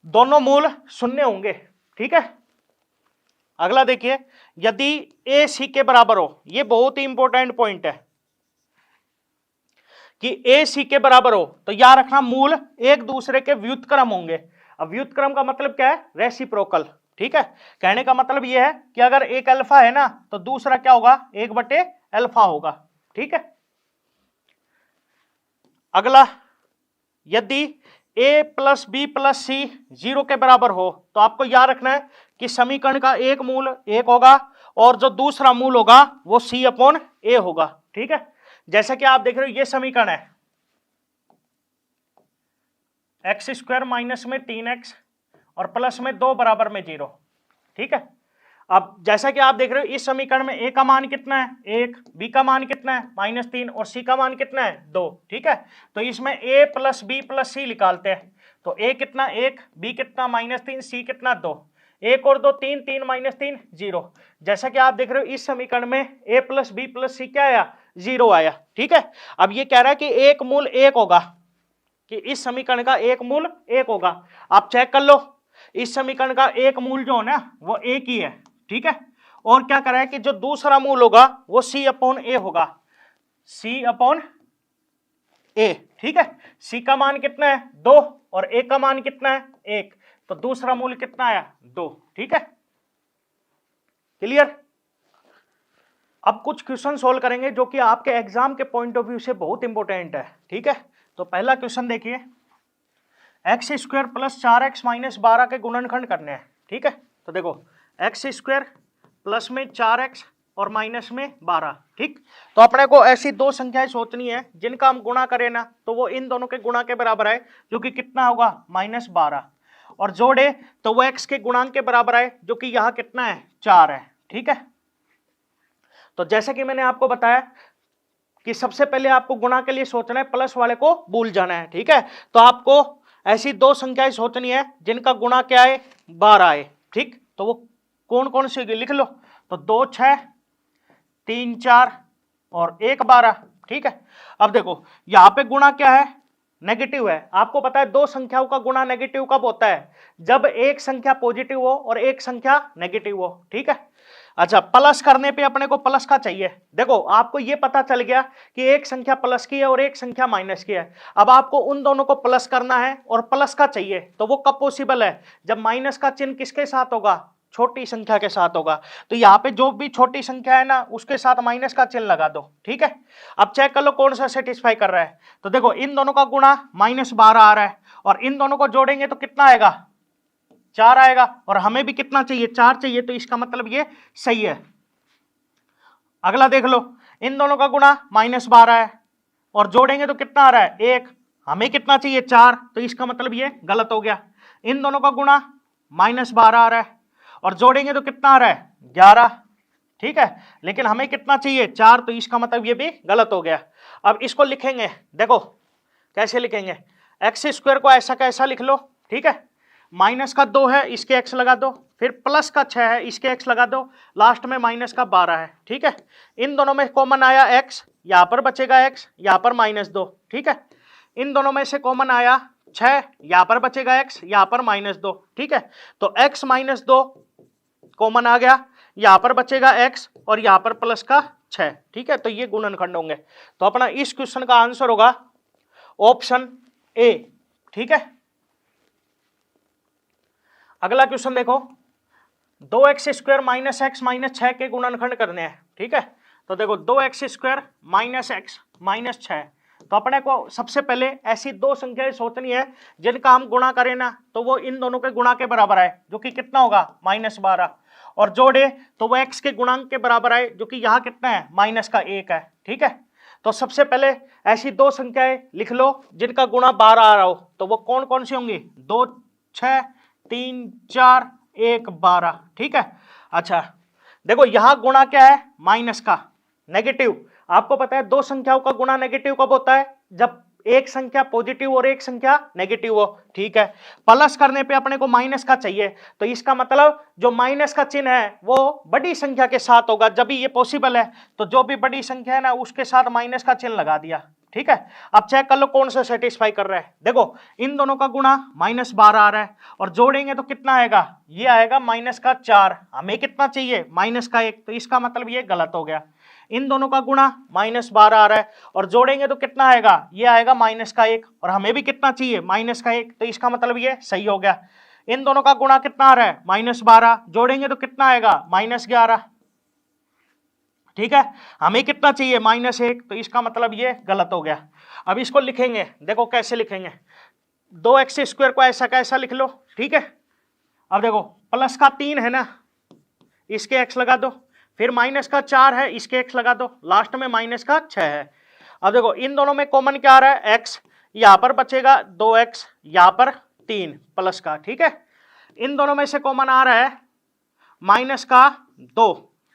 दोनों मूल शून्य होंगे, ठीक है। अगला देखिए, यदि ए सी के बराबर हो, ये बहुत ही इंपॉर्टेंट पॉइंट है कि ए सी के बराबर हो तो याद रखना मूल एक दूसरे के व्युत्क्रम होंगे। अब व्युत्क्रम का मतलब क्या है, रेसिप्रोकल, ठीक है। कहने का मतलब यह है कि अगर एक अल्फा है ना तो दूसरा क्या होगा, 1/अल्फा होगा, ठीक है। अगला, यदि a प्लस बी प्लस सी 0 के बराबर हो तो आपको याद रखना है कि समीकरण का एक मूल 1 होगा और जो दूसरा मूल होगा वो c अपॉन ए होगा, ठीक है। जैसा कि आप देख रहे हो ये समीकरण है एक्स स्क्वायर माइनस में 3x और प्लस में 2 बराबर में 0, ठीक है। अब जैसा कि आप देख रहे हो इस समीकरण में a का मान कितना है, 1, b का मान कितना है -3 और c का मान कितना है 2, ठीक है। तो इसमें a प्लस बी प्लस सी निकालते हैं, तो a कितना 1, b कितना -3, c कितना 2, 1 और 2 3, 3 -3 0। जैसा कि आप देख रहे हो इस समीकरण में a प्लस बी प्लस सी क्या आया, 0 आया, ठीक है। अब ये कह रहा है कि एक मूल 1 होगा, कि इस समीकरण का एक मूल 1 होगा। आप चेक कर लो, इस समीकरण का एक मूल जो है ना वो 1 ही है, ठीक है। और क्या करा है कि जो दूसरा मूल होगा वो c अपॉन ए होगा, c अपॉन ए, ठीक है। c का मान कितना है 2 और a का मान कितना है 1, तो दूसरा मूल कितना आया 2, ठीक है। क्लियर। अब कुछ क्वेश्चन सोल्व करेंगे जो कि आपके एग्जाम के पॉइंट ऑफ व्यू से बहुत इंपॉर्टेंट है, ठीक है। तो पहला क्वेश्चन देखिए, x square plus 4x minus 12 के गुणनखंड करने हैं, ठीक है। तो देखो एक्स स्क्वायर प्लस में 4x और माइनस में 12, ठीक। तो अपने को ऐसी दो संख्याएं सोचनी है जिनका हम गुणा करें ना तो वो इन दोनों के गुणा के बराबर है, जो कि कितना होगा -12, और जोड़े तो वो x के गुणांक के बराबर है, जो कि यहाँ कितना है 4 है, ठीक है। तो जैसे कि मैंने आपको बताया कि सबसे पहले आपको गुणा के लिए सोचना है, प्लस वाले को भूल जाना है, ठीक है। तो आपको ऐसी दो संख्याएं सोचनी है जिनका गुणा क्या है 12 है, ठीक। तो वो कौन कौन सी होगी लिख लो, तो 2 6 3 4 और 1 12, ठीक है। अब देखो यहाँ पे गुणा क्या है, नेगेटिव है। आपको पता है दो संख्याओं का गुणा नेगेटिव कब होता है, जब एक संख्या पॉजिटिव हो और एक संख्या नेगेटिव हो, ठीक है। अच्छा, प्लस करने पे अपने को प्लस का चाहिए। देखो आपको ये पता चल गया कि एक संख्या प्लस की है और एक संख्या माइनस की है। अब आपको उन दोनों को प्लस करना है और प्लस का चाहिए, तो वो कब पॉसिबल है, जब माइनस का चिन्ह किसके साथ होगा, छोटी संख्या के साथ होगा। तो यहाँ पे जो भी छोटी संख्या है ना उसके साथ माइनस का चिन्ह लगा दो, ठीक है। अब चेक कर लो कौन सा सेटिस्फाई कर रहा है। तो देखो इन दोनों का गुणा -12 आ रहा है और इन दोनों को जोड़ेंगे तो कितना आएगा 4 आएगा, और हमें भी कितना चाहिए 4 चाहिए, तो इसका मतलब ये सही है। अगला देख लो, इन दोनों का गुणा -12 है और जोड़ेंगे तो कितना आ रहा है 1, हमें कितना चाहिए 4, तो इसका मतलब ये गलत हो गया। इन दोनों का गुणा -12 आ रहा है और जोड़ेंगे तो कितना आ रहा है 11, ठीक है। लेकिन हमें कितना चाहिए 4, तो इसका मतलब ये भी गलत हो गया। अब इसको लिखेंगे, देखो कैसे लिखेंगे, एक्स स्क्वायर को ऐसा का ऐसा लिख लो, ठीक है। माइनस का 2 है, इसके एक्स लगा दो, फिर प्लस का 6 है, इसके एक्स लगा दो, लास्ट में माइनस का 12 है, ठीक है। इन दोनों में कॉमन आया एक्स, यहां पर बचेगा एक्स, यहां पर -2, ठीक है। इन दोनों में से कॉमन आया 6, यहां पर बचेगा एक्स, यहां पर -2, ठीक है। तो x -2 कॉमन आ गया, यहां पर बचेगा x और यहां पर प्लस का 6, ठीक है। तो ये गुणनखंड होंगे। तो अपना इस क्वेश्चन का आंसर होगा ऑप्शन ए, ठीक है। अगला क्वेश्चन देखो, 2x स्क्वायर -x -6 के गुणनखंड करने हैं, ठीक है। तो देखो 2x स्क्वायर -x -6, तो अपने को सबसे पहले ऐसी दो संख्याएं सोचनी है जिनका हम गुणा करें ना तो वो इन दोनों के गुणा के बराबर आए, जो कि कितना होगा -12, और जोड़े तो वो x के गुणांक के बराबर आए, जो कि यहाँ कितना है -1 है, ठीक है। तो सबसे पहले ऐसी दो संख्याएं लिख लो जिनका गुणा 12 आ रहा हो, तो वो कौन कौन सी होंगी, 2 6 3 4 1 12, ठीक है। अच्छा देखो यहां गुणा क्या है, माइनस का, नेगेटिव। आपको पता है दो संख्याओं का गुणा नेगेटिव कब होता है, जब एक संख्या पॉजिटिव और एक संख्या नेगेटिव हो, ठीक है। प्लस करने पे अपने को माइनस का चाहिए, तो इसका मतलब जो माइनस का चिन्ह है वो बड़ी संख्या के साथ होगा, जब भी ये पॉसिबल है। तो जो भी बड़ी संख्या है ना उसके साथ माइनस का चिन्ह लगा दिया, ठीक है। अब चेक कर लो कौन सा सेटिस्फाई कर रहा है। देखो इन दोनों का गुणा -12 आ रहा है और जोड़ेंगे तो कितना आएगा, ये आएगा -4, हमें कितना चाहिए -1, तो इसका मतलब ये गलत हो गया। इन दोनों का गुणा -12 आ रहा है और जोड़ेंगे तो कितना आएगा, ये आएगा -1, और हमें भी कितना चाहिए -1, तो इसका मतलब ये सही हो गया। इन दोनों का गुणा कितना आ रहा है -12, जोड़ेंगे तो कितना आएगा -11, ठीक है। हमें कितना चाहिए -1, तो इसका मतलब ये गलत हो गया। अब इसको लिखेंगे, देखो कैसे लिखेंगे, 2x स्क्वायर को ऐसा कैसा लिख लो, ठीक है। अब देखो प्लस का 3 है ना, इसके x लगा दो, फिर माइनस का 4 है, इसके x लगा दो, लास्ट में माइनस का 6 है। अब देखो इन दोनों में कॉमन क्या आ रहा है, x, यहां पर बचेगा 2x, यहां पर 3 प्लस का, ठीक है। इन दोनों में से कॉमन आ रहा है माइनस का 2,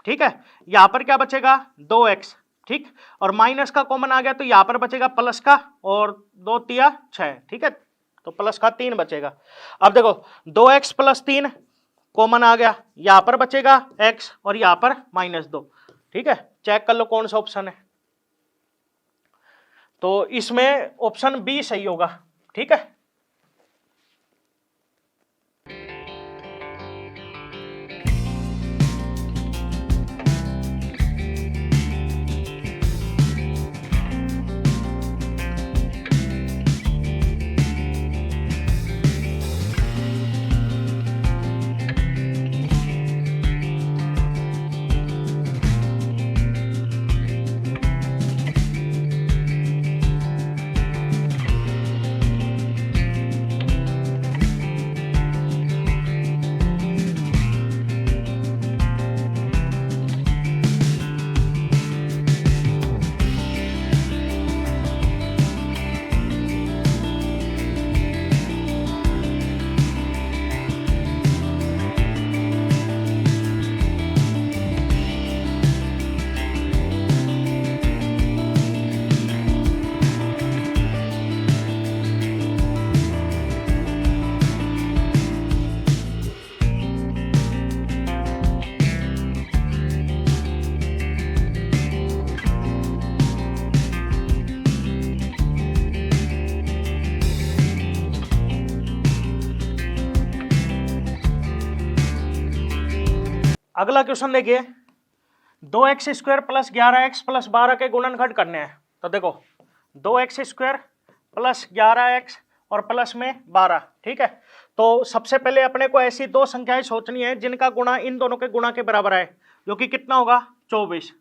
ठीक है। यहां पर क्या बचेगा 2x, ठीक, और माइनस का कॉमन आ गया तो यहां पर बचेगा प्लस का, और 2 तिया 6, ठीक है, तो प्लस का 3 बचेगा। अब देखो 2x + 3 कॉमन आ गया, यहां पर बचेगा x और यहां पर -2, ठीक है। चेक कर लो कौन सा ऑप्शन है, तो इसमें ऑप्शन बी सही होगा, ठीक है। अगला क्वेश्चन देखिए, 2x स्क्वायर + 11x + 12 के गुणनखंड करने हैं। तो देखो 2x स्क्वायर + 11x और प्लस में 12, ठीक है। तो सबसे पहले अपने को ऐसी दो संख्याएं सोचनी है जिनका गुणा इन दोनों के गुणा के बराबर आए, जो कि कितना होगा 24,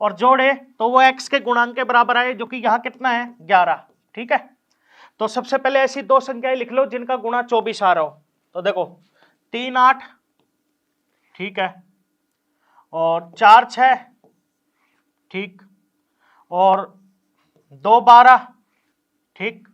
और जोड़े तो वो x के गुणांक के बराबर आए, जो कि यहाँ कितना है 11, ठीक है। तो सबसे पहले ऐसी दो संख्याएं लिख लो जिनका गुणा 24 आ रहा हो। तो देखो 3 8, ठीक है, और 4 6, ठीक, और 2 12, ठीक,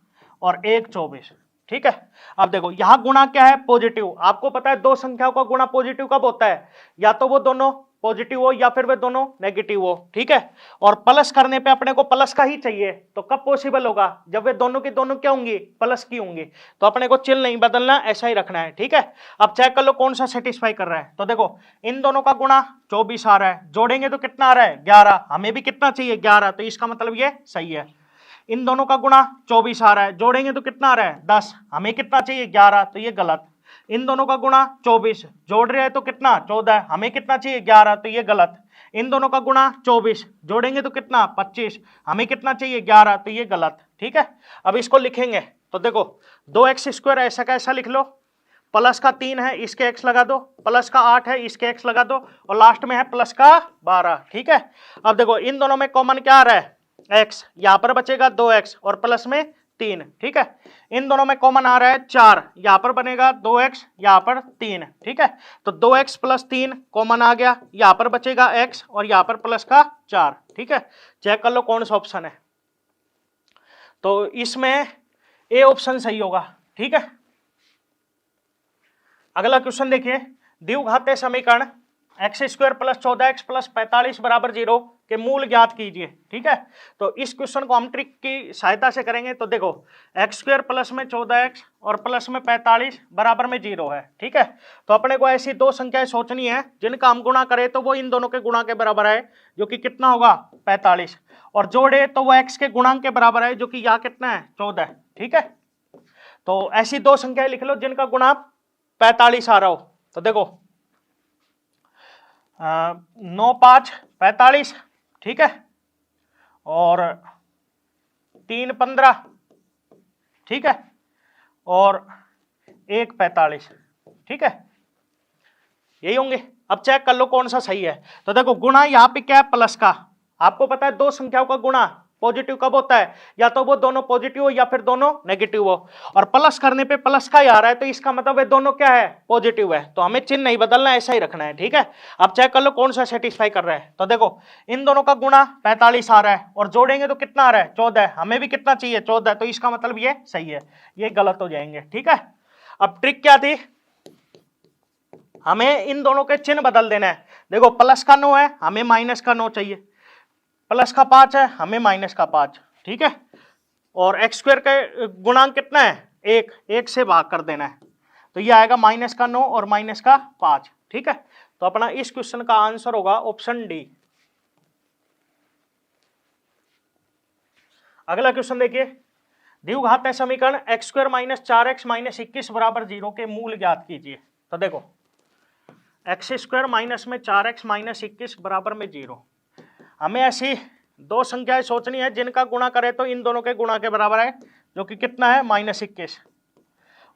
और 1 24। ठीक है, अब देखो यहां गुणा क्या है, पॉजिटिव। आपको पता है दो संख्याओं का गुणा पॉजिटिव कब होता है, या तो वो दोनों पॉजिटिव हो या फिर वे दोनों नेगेटिव हो। ठीक है, और प्लस करने पे अपने को प्लस का ही चाहिए, तो कब पॉसिबल होगा, जब वे दोनों की दोनों क्या होंगी, प्लस की होंगी। तो अपने को चिन्ह नहीं बदलना, ऐसा ही रखना है। ठीक है, अब चेक कर लो कौन सा सेटिस्फाई कर रहा है। तो देखो इन दोनों का गुणा 24 आ रहा है, जोड़ेंगे तो कितना आ रहा है 11, हमें भी कितना चाहिए 11, तो इसका मतलब ये सही है। इन दोनों का गुणा 24 आ रहा है, जोड़ेंगे तो कितना आ रहा है 10, हमें कितना चाहिए 11, तो ये गलत। इन दोनों का गुणा 24, जोड़ रहे हैं तो कितना 14, हमें कितना चाहिए 11, तो ये गलत। इन दोनों का गुणा 24, जोड़ेंगे तो कितना 25, हमें कितना चाहिए 11, तो ये गलत। ठीक है, अब इसको लिखेंगे तो देखो 2x² ऐसा का ऐसा लिख लो, प्लस का 3 है इसके x लगा दो, प्लस का 8 है इसके x लगा दो, और लास्ट में है प्लस का 12। ठीक है, अब देखो इन दोनों में कॉमन क्या आ रहा है x, यहां पर बचेगा 2x और प्लस में 3। ठीक है, इन दोनों में कॉमन आ रहा है 4, यहां पर बनेगा 2x, यहां पर 3। ठीक है, तो 2x प्लस 3 कॉमन आ गया, यहां पर बचेगा x और यहां पर प्लस का 4। ठीक है, चेक कर लो कौन सा ऑप्शन है, तो इसमें ए ऑप्शन सही होगा। ठीक है, अगला क्वेश्चन देखिए, द्विघातीय समीकरण x² प्लस 14x प्लस 45 बराबर 0 के मूल ज्ञात कीजिए। ठीक है, तो इस क्वेश्चन को हम ट्रिक की सहायता से करेंगे। तो देखो x² प्लस में 14x और प्लस में 45 बराबर में 0 है। ठीक है, तो अपने को ऐसी दो संख्याएं सोचनी है जिनका हम गुणा करें तो वो इन दोनों के गुणा के बराबर है, जो कि कितना होगा 45, और जोड़े तो वो x के गुणांक के बराबर है, जो कि यहाँ कितना है 14। ठीक है, तो ऐसी दो संख्याएं लिख लो जिनका गुणा 45 आ रहा हो। तो देखो 9 5 45। ठीक है, और 3 15। ठीक है, और 1 45। ठीक है, यही होंगे। अब चेक कर लो कौन सा सही है। तो देखो गुणा यहाँ पे क्या है प्लस का, आपको पता है दो संख्याओं का गुणा पॉजिटिव कब होता है, या तो वो दोनों पॉजिटिव हो या फिर दोनों नेगेटिव हो, और प्लस करने पे प्लस का ही आ रहा है, तो इसका मतलब वे दोनों क्या है पॉजिटिव है, तो हमें चिन्ह नहीं बदलना, ऐसा ही रखना है। ठीक है, अब चेक कर लो कौन सा सेटिस्फाई कर रहा है। तो देखो इन दोनों का गुणा 45 आ रहा है, और जोड़ेंगे तो कितना आ रहा है 14, हमें भी कितना चाहिए 14, तो इसका मतलब ये सही है, ये गलत हो जाएंगे। ठीक है, अब ट्रिक क्या थी, हमें इन दोनों के चिन्ह बदल देना है। देखो प्लस का 9 है, हमें माइनस का 9 चाहिए, प्लस का 5 है, हमें माइनस का 5। ठीक है, और x² का गुणांक कितना है 1, 1 से भाग कर देना है, तो ये आएगा माइनस का 9 और माइनस का 5। ठीक है, तो अपना इस क्वेश्चन का आंसर होगा ऑप्शन डी। अगला क्वेश्चन देखिए, द्विघातीय समीकरण x² माइनस 4x माइनस 21 बराबर 0 के मूल ज्ञात कीजिए। तो देखो x² माइनस में 4x माइनस 21 बराबर में 0, हमें ऐसी दो संख्याएं सोचनी है जिनका गुणा करें तो इन दोनों के गुणा के बराबर है, जो कि कितना है माइनस 21,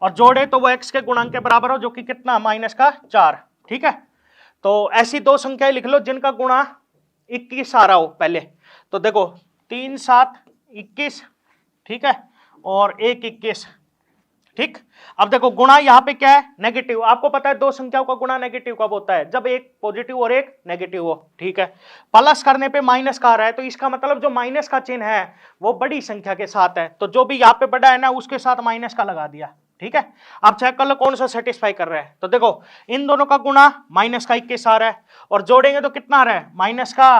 और जोड़े तो वो x के गुणांक के बराबर हो, जो कि कितना माइनस का 4। ठीक है, तो ऐसी दो संख्याएं लिख लो जिनका गुणा 21 आ रहा हो पहले। तो देखो 3 7 21। ठीक है, और 1 21। ठीक, अब देखो गुणा यहाँ पे क्या है नेगेटिव, आपको पता है दो संख्याओं का गुणा नेगेटिव कब होता है, जब एक पॉजिटिव और एक नेगेटिव हो। ठीक है, प्लस करने पे माइनस का आ रहा है, तो इसका मतलब जो माइनस का चिन्ह है वो बड़ी संख्या के साथ है, तो जो भी यहाँ पे बड़ा है ना उसके साथ माइनस का लगा दिया। ठीक है, अब चेक कर लो कौन सा सेटिस्फाई कर रहा है। तो देखो इन दोनों का गुणा माइनस का 21 आ रहा है, और जोड़ेंगे तो कितना आ रहा है माइनस का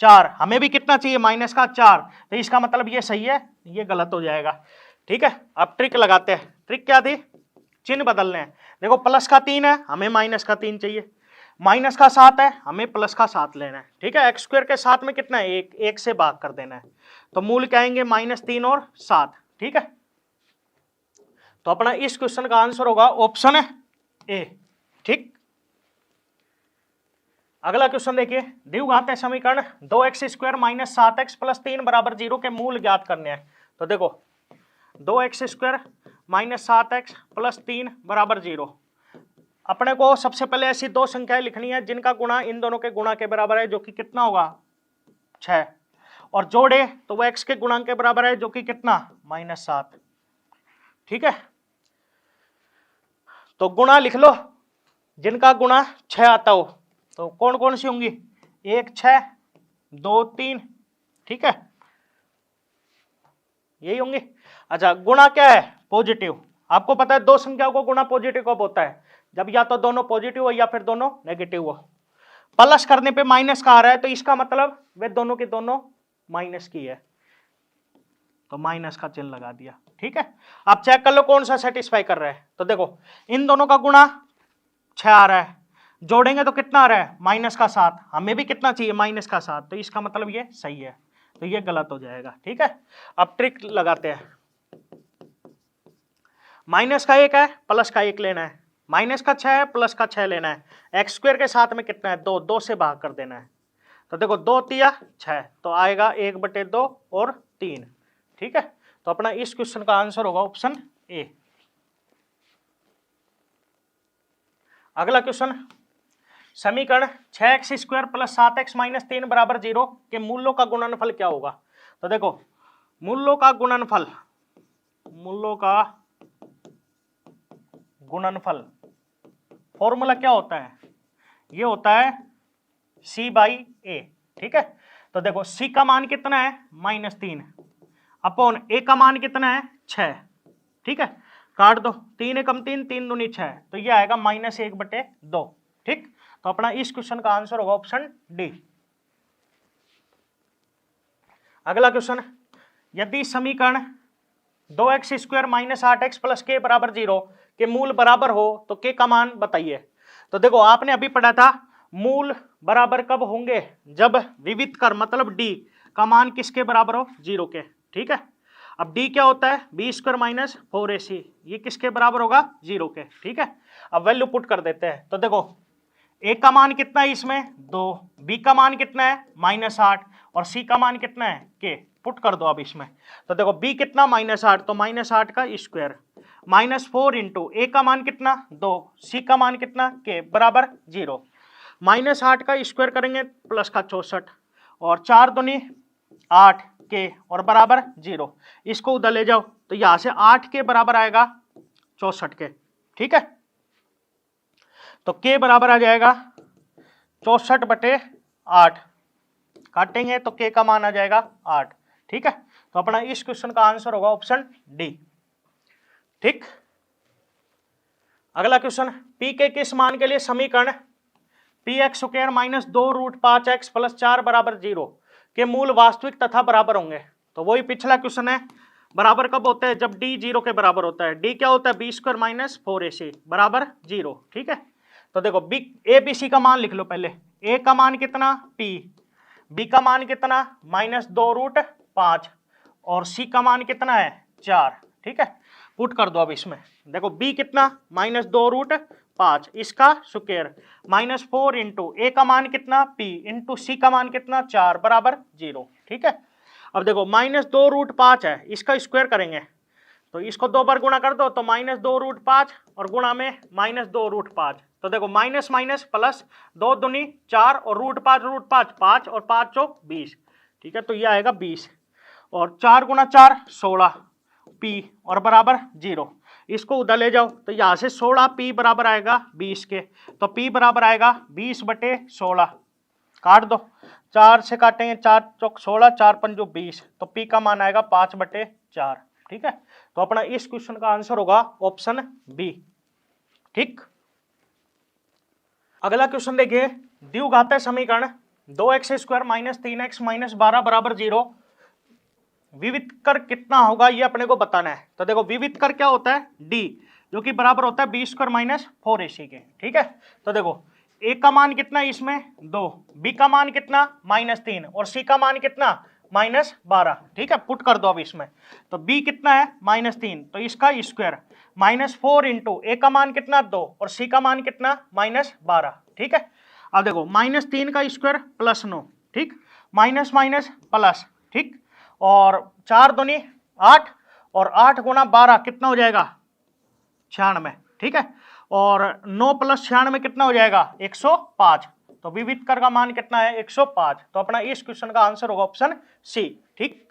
4, हमें भी कितना चाहिए माइनस का 4, तो इसका मतलब ये सही है, ये गलत हो जाएगा। ठीक है, अब ट्रिक लगाते हैं। ट्रिक क्या थी, चिन्ह बदलने हैं। देखो प्लस का 3 है, हमें माइनस का 3 चाहिए, माइनस का 7 है, हमें प्लस का 7 लेना है। ठीक है, x² के साथ में कितना है 1, 1 से भाग कर देना है, तो मूल क्या आएंगे -3 और 7। ठीक है, तो अपना इस क्वेश्चन का आंसर होगा ऑप्शन ए। ठीक, अगला क्वेश्चन देखिए, द्विघातीय समीकरण 2x² माइनस 7x प्लस 3 बराबर 0 के मूल ज्ञात करने हैं। तो देखो 2x² माइनस 7x प्लस 3 बराबर 0, अपने को सबसे पहले ऐसी दो संख्याएं लिखनी है जिनका गुणा इन दोनों के गुणा के बराबर है, जो कि कितना होगा 6, और जोड़े तो वो x के गुणांक के बराबर है, जो कि कितना -7। ठीक है, तो गुणा लिख लो जिनका गुणा 6 आता हो, तो कौन कौन सी होंगी 1 6 2 3। ठीक है, यही होंगे। अच्छा, गुणा क्या है? पॉजिटिव। आपको पता है दो संख्याओं को गुणा पॉजिटिव कब होता है? जब या तो दोनों पॉजिटिव हो या फिर दोनों नेगेटिव हो। प्लस करने पे माइनस का आ रहा है तो इसका मतलब वे दोनों के दोनों माइनस की है, तो माइनस का चिन्ह लगा दिया। ठीक है, अब चेक कर लो कौन सा सेटिस्फाई कर रहा है। तो देखो इन दोनों का गुणा 6 आ रहा है, जोड़ेंगे तो कितना आ रहा है? माइनस का 7। हमें भी कितना चाहिए? माइनस का 7। तो इसका मतलब ये सही है, तो ये गलत हो जाएगा। ठीक है, अब ट्रिक लगाते हैं। माइनस का 1 है, प्लस का 1 लेना है। माइनस का 6 है, प्लस का 6 लेना है। एक्स स्क्वायर के साथ में कितना है? 2, 2 से भाग कर देना है। तो देखो 2 तिया 6, तो आएगा 1/2 और 3। ठीक है, तो अपना इस क्वेश्चन का आंसर होगा ऑप्शन ए। अगला क्वेश्चन, समीकरण 6x² + 7x - 3 = 0 के मूलों का गुणनफल क्या होगा? तो देखो मूलों का गुणनफल फॉर्मूला क्या होता है? ये होता है C/A। ठीक है, तो देखो C का मान कितना है? -3 अपॉन A का मान कितना है? 6। ठीक है, काट दो, 3 एकम 3, 3 दूनी 6, तो ये आएगा -1/2। ठीक, तो अपना इस क्वेश्चन का आंसर होगा ऑप्शन डी। अगला क्वेश्चन, यदि समीकरण 2x² - 8x + k = 0 के मूल बराबर हो तो k का मान बताइए। तो देखो आपने अभी पढ़ा था मूल बराबर कब होंगे? जब विविध कर मतलब d का मान किसके बराबर हो? 0 के। ठीक है, अब d क्या होता है? b² - 4ac, ये किसके बराबर होगा? 0 के। ठीक है, अब वैल्यू पुट कर देते हैं। तो देखो a का मान कितना है इसमें? 2, b का मान कितना है? -8 और c का मान कितना है? k। पुट कर दो अब इसमें। तो देखो b कितना? -8, तो -8 का स्क्वायर -4 इंटू a का मान कितना? 2, c का मान कितना? k बराबर 0। -8 का स्क्वायर करेंगे प्लस का 64 और 4 दूनी 8 के और बराबर 0। इसको उधर ले जाओ तो यहां से 8 के बराबर आएगा 64 के। ठीक है, तो k बराबर आ जाएगा 64/8, काटेंगे तो k का मान आ जाएगा 8। ठीक है, तो अपना इस क्वेश्चन का आंसर होगा ऑप्शन डी। ठीक, अगला क्वेश्चन, p के किस मान के लिए समीकरण px² - 2√5x + 4 = 0 के मूल वास्तविक तथा बराबर होंगे? तो वही पिछला क्वेश्चन है, बराबर कब होता है? जब d 0 के बराबर होता है। d क्या होता है? b² - 4ac बराबर 0। ठीक है, तो देखो a b c का मान लिख लो पहले। a का मान कितना? p, b का मान कितना? -2√5 और c का मान कितना है? 4। ठीक है, पुट कर दो अब इसमें। देखो b कितना? -2√5, इसका स्क्वायर -4 इंटू a का मान कितना? p इंटू c का मान कितना? 4 बराबर 0। ठीक है, अब देखो -2√5 है, इसका स्क्वायर करेंगे तो इसको 2 बार गुणा कर दो तो -2√5 और गुणा में -2√5। तो देखो माइनस माइनस प्लस, 2 दूनी 4 और √5 5 और 5 चौक 20। ठीक है, तो ये आएगा 20 और 4 गुणा 4 16 p और बराबर 0। इसको उधर ले जाओ तो यहाँ से 16 p बराबर आएगा 20 के, तो p बराबर आएगा 20/16। काट दो, 4 से काटेंगे 4 चौक 16, 4 पंजो 20, तो p का मान आएगा 5/4। ठीक है, तो अपना इस क्वेश्चन का आंसर होगा ऑप्शन बी। ठीक, अगला क्वेश्चन देखिए, द्विघातीय समीकरण 2x² - 3x - 12 = 0 विविध कर कितना होगा ये अपने को बताना है। तो देखो विविध कर क्या होता है? d, जो कि बराबर होता है b² - 4ac के। ठीक है, तो देखो a का मान कितना है इसमें? 2, b का मान कितना? -3 और c का मान कितना? -12। ठीक है, पुट कर दो अब इसमें। तो b कितना है? -3, तो इसका स्क्वायर -4 इंटू a का मान कितना? 2 और c का मान कितना? -12। ठीक है, अब देखो -3 का स्क्वायर +9। ठीक, माइनस माइनस प्लस। ठीक, और 4 दूनी 8 और 8 गुणा 12 कितना हो जाएगा? 96। ठीक है, और 9 + 96 कितना हो जाएगा? 105। तो विविध कर का मान कितना है? 105। तो अपना इस क्वेश्चन का आंसर होगा ऑप्शन सी। ठीक,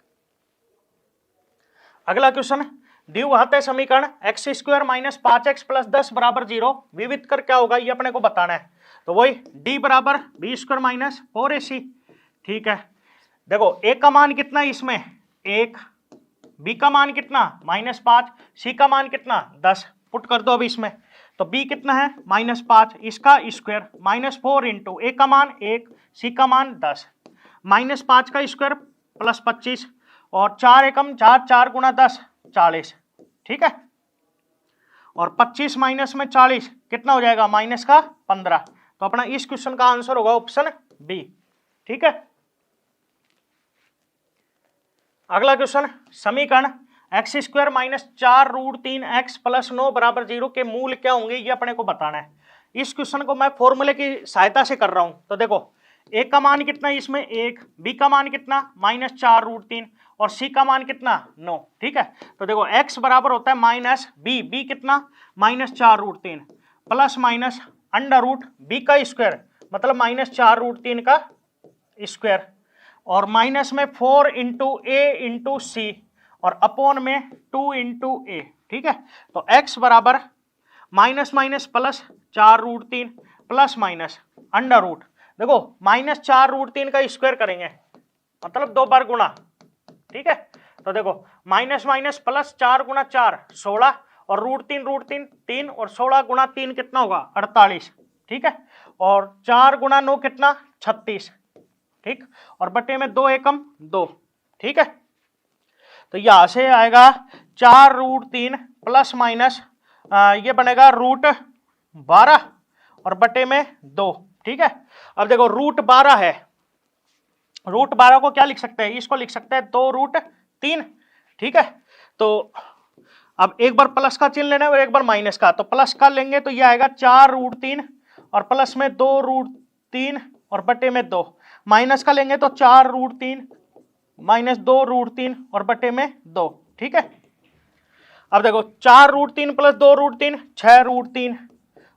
अगला क्वेश्चन, द्विघातीय समीकरण x² - 5x + 10 = 0 विविध कर क्या होगा ये अपने को बताना है। तो वही d बराबर b² - 4ac। ठीक है, देखो a का मान कितना है इसमें? 1, बी का मान कितना -5, सी का मान कितना 10, पुट कर दो अभी इसमें। तो बी कितना है -5, इसका स्क्वायर -4 इंटू ए का मान 1, सी का मान 10, -5 का स्क्वायर +25 और 4 एकम 4, 4 गुणा 10 40, ठीक है। और 25 माइनस में 40 कितना हो जाएगा -15। तो अपना इस क्वेश्चन का आंसर होगा ऑप्शन बी, ठीक है। अगला क्वेश्चन, समीकरण x² -4√3x + 9 = 0 के मूल क्या होंगे ये अपने को बताना है। इस क्वेश्चन को मैं फॉर्मूले की सहायता से कर रहा हूं। तो देखो ए का मान कितना है इसमें 1, बी का मान कितना -4√3 और सी का मान कितना 9, ठीक है। तो देखो x बराबर होता है -b कितना -4√3 plus minus under root b का स्क्वायर मतलब -4√3 का स्क्वायर और माइनस में 4 इंटू ए इंटू सी और अपॉन में 2 इंटू ए, ठीक है। तो x बराबर minus plus 4√3 plus minus under root, देखो -4√3 का स्क्वायर करेंगे मतलब 2 बार गुणा, ठीक है। तो देखो माइनस प्लस 4 गुणा 4 16 और √3 3 और 16 गुणा 3 कितना होगा 48, ठीक है। और 4 गुणा 9 कितना 36, ठीक। और बटे में 2 एकम 2, ठीक है। तो यहां से आएगा 4√3 प्लस माइनस ये बनेगा √12 और बटे में 2, ठीक है। अब देखो √12 है, √12 को क्या लिख सकते हैं, इसको लिख सकते हैं 2√3, ठीक है। तो अब एक बार प्लस का चिन्ह लेना है और एक बार माइनस का, तो प्लस का लेंगे तो ये आएगा 4√3 और प्लस में 2√3 और बटे में 2, माइनस का लेंगे तो 4√3 माइनस 2√3 और बटे में 2, ठीक है। अब देखो 4√3 प्लस 2√3 6√3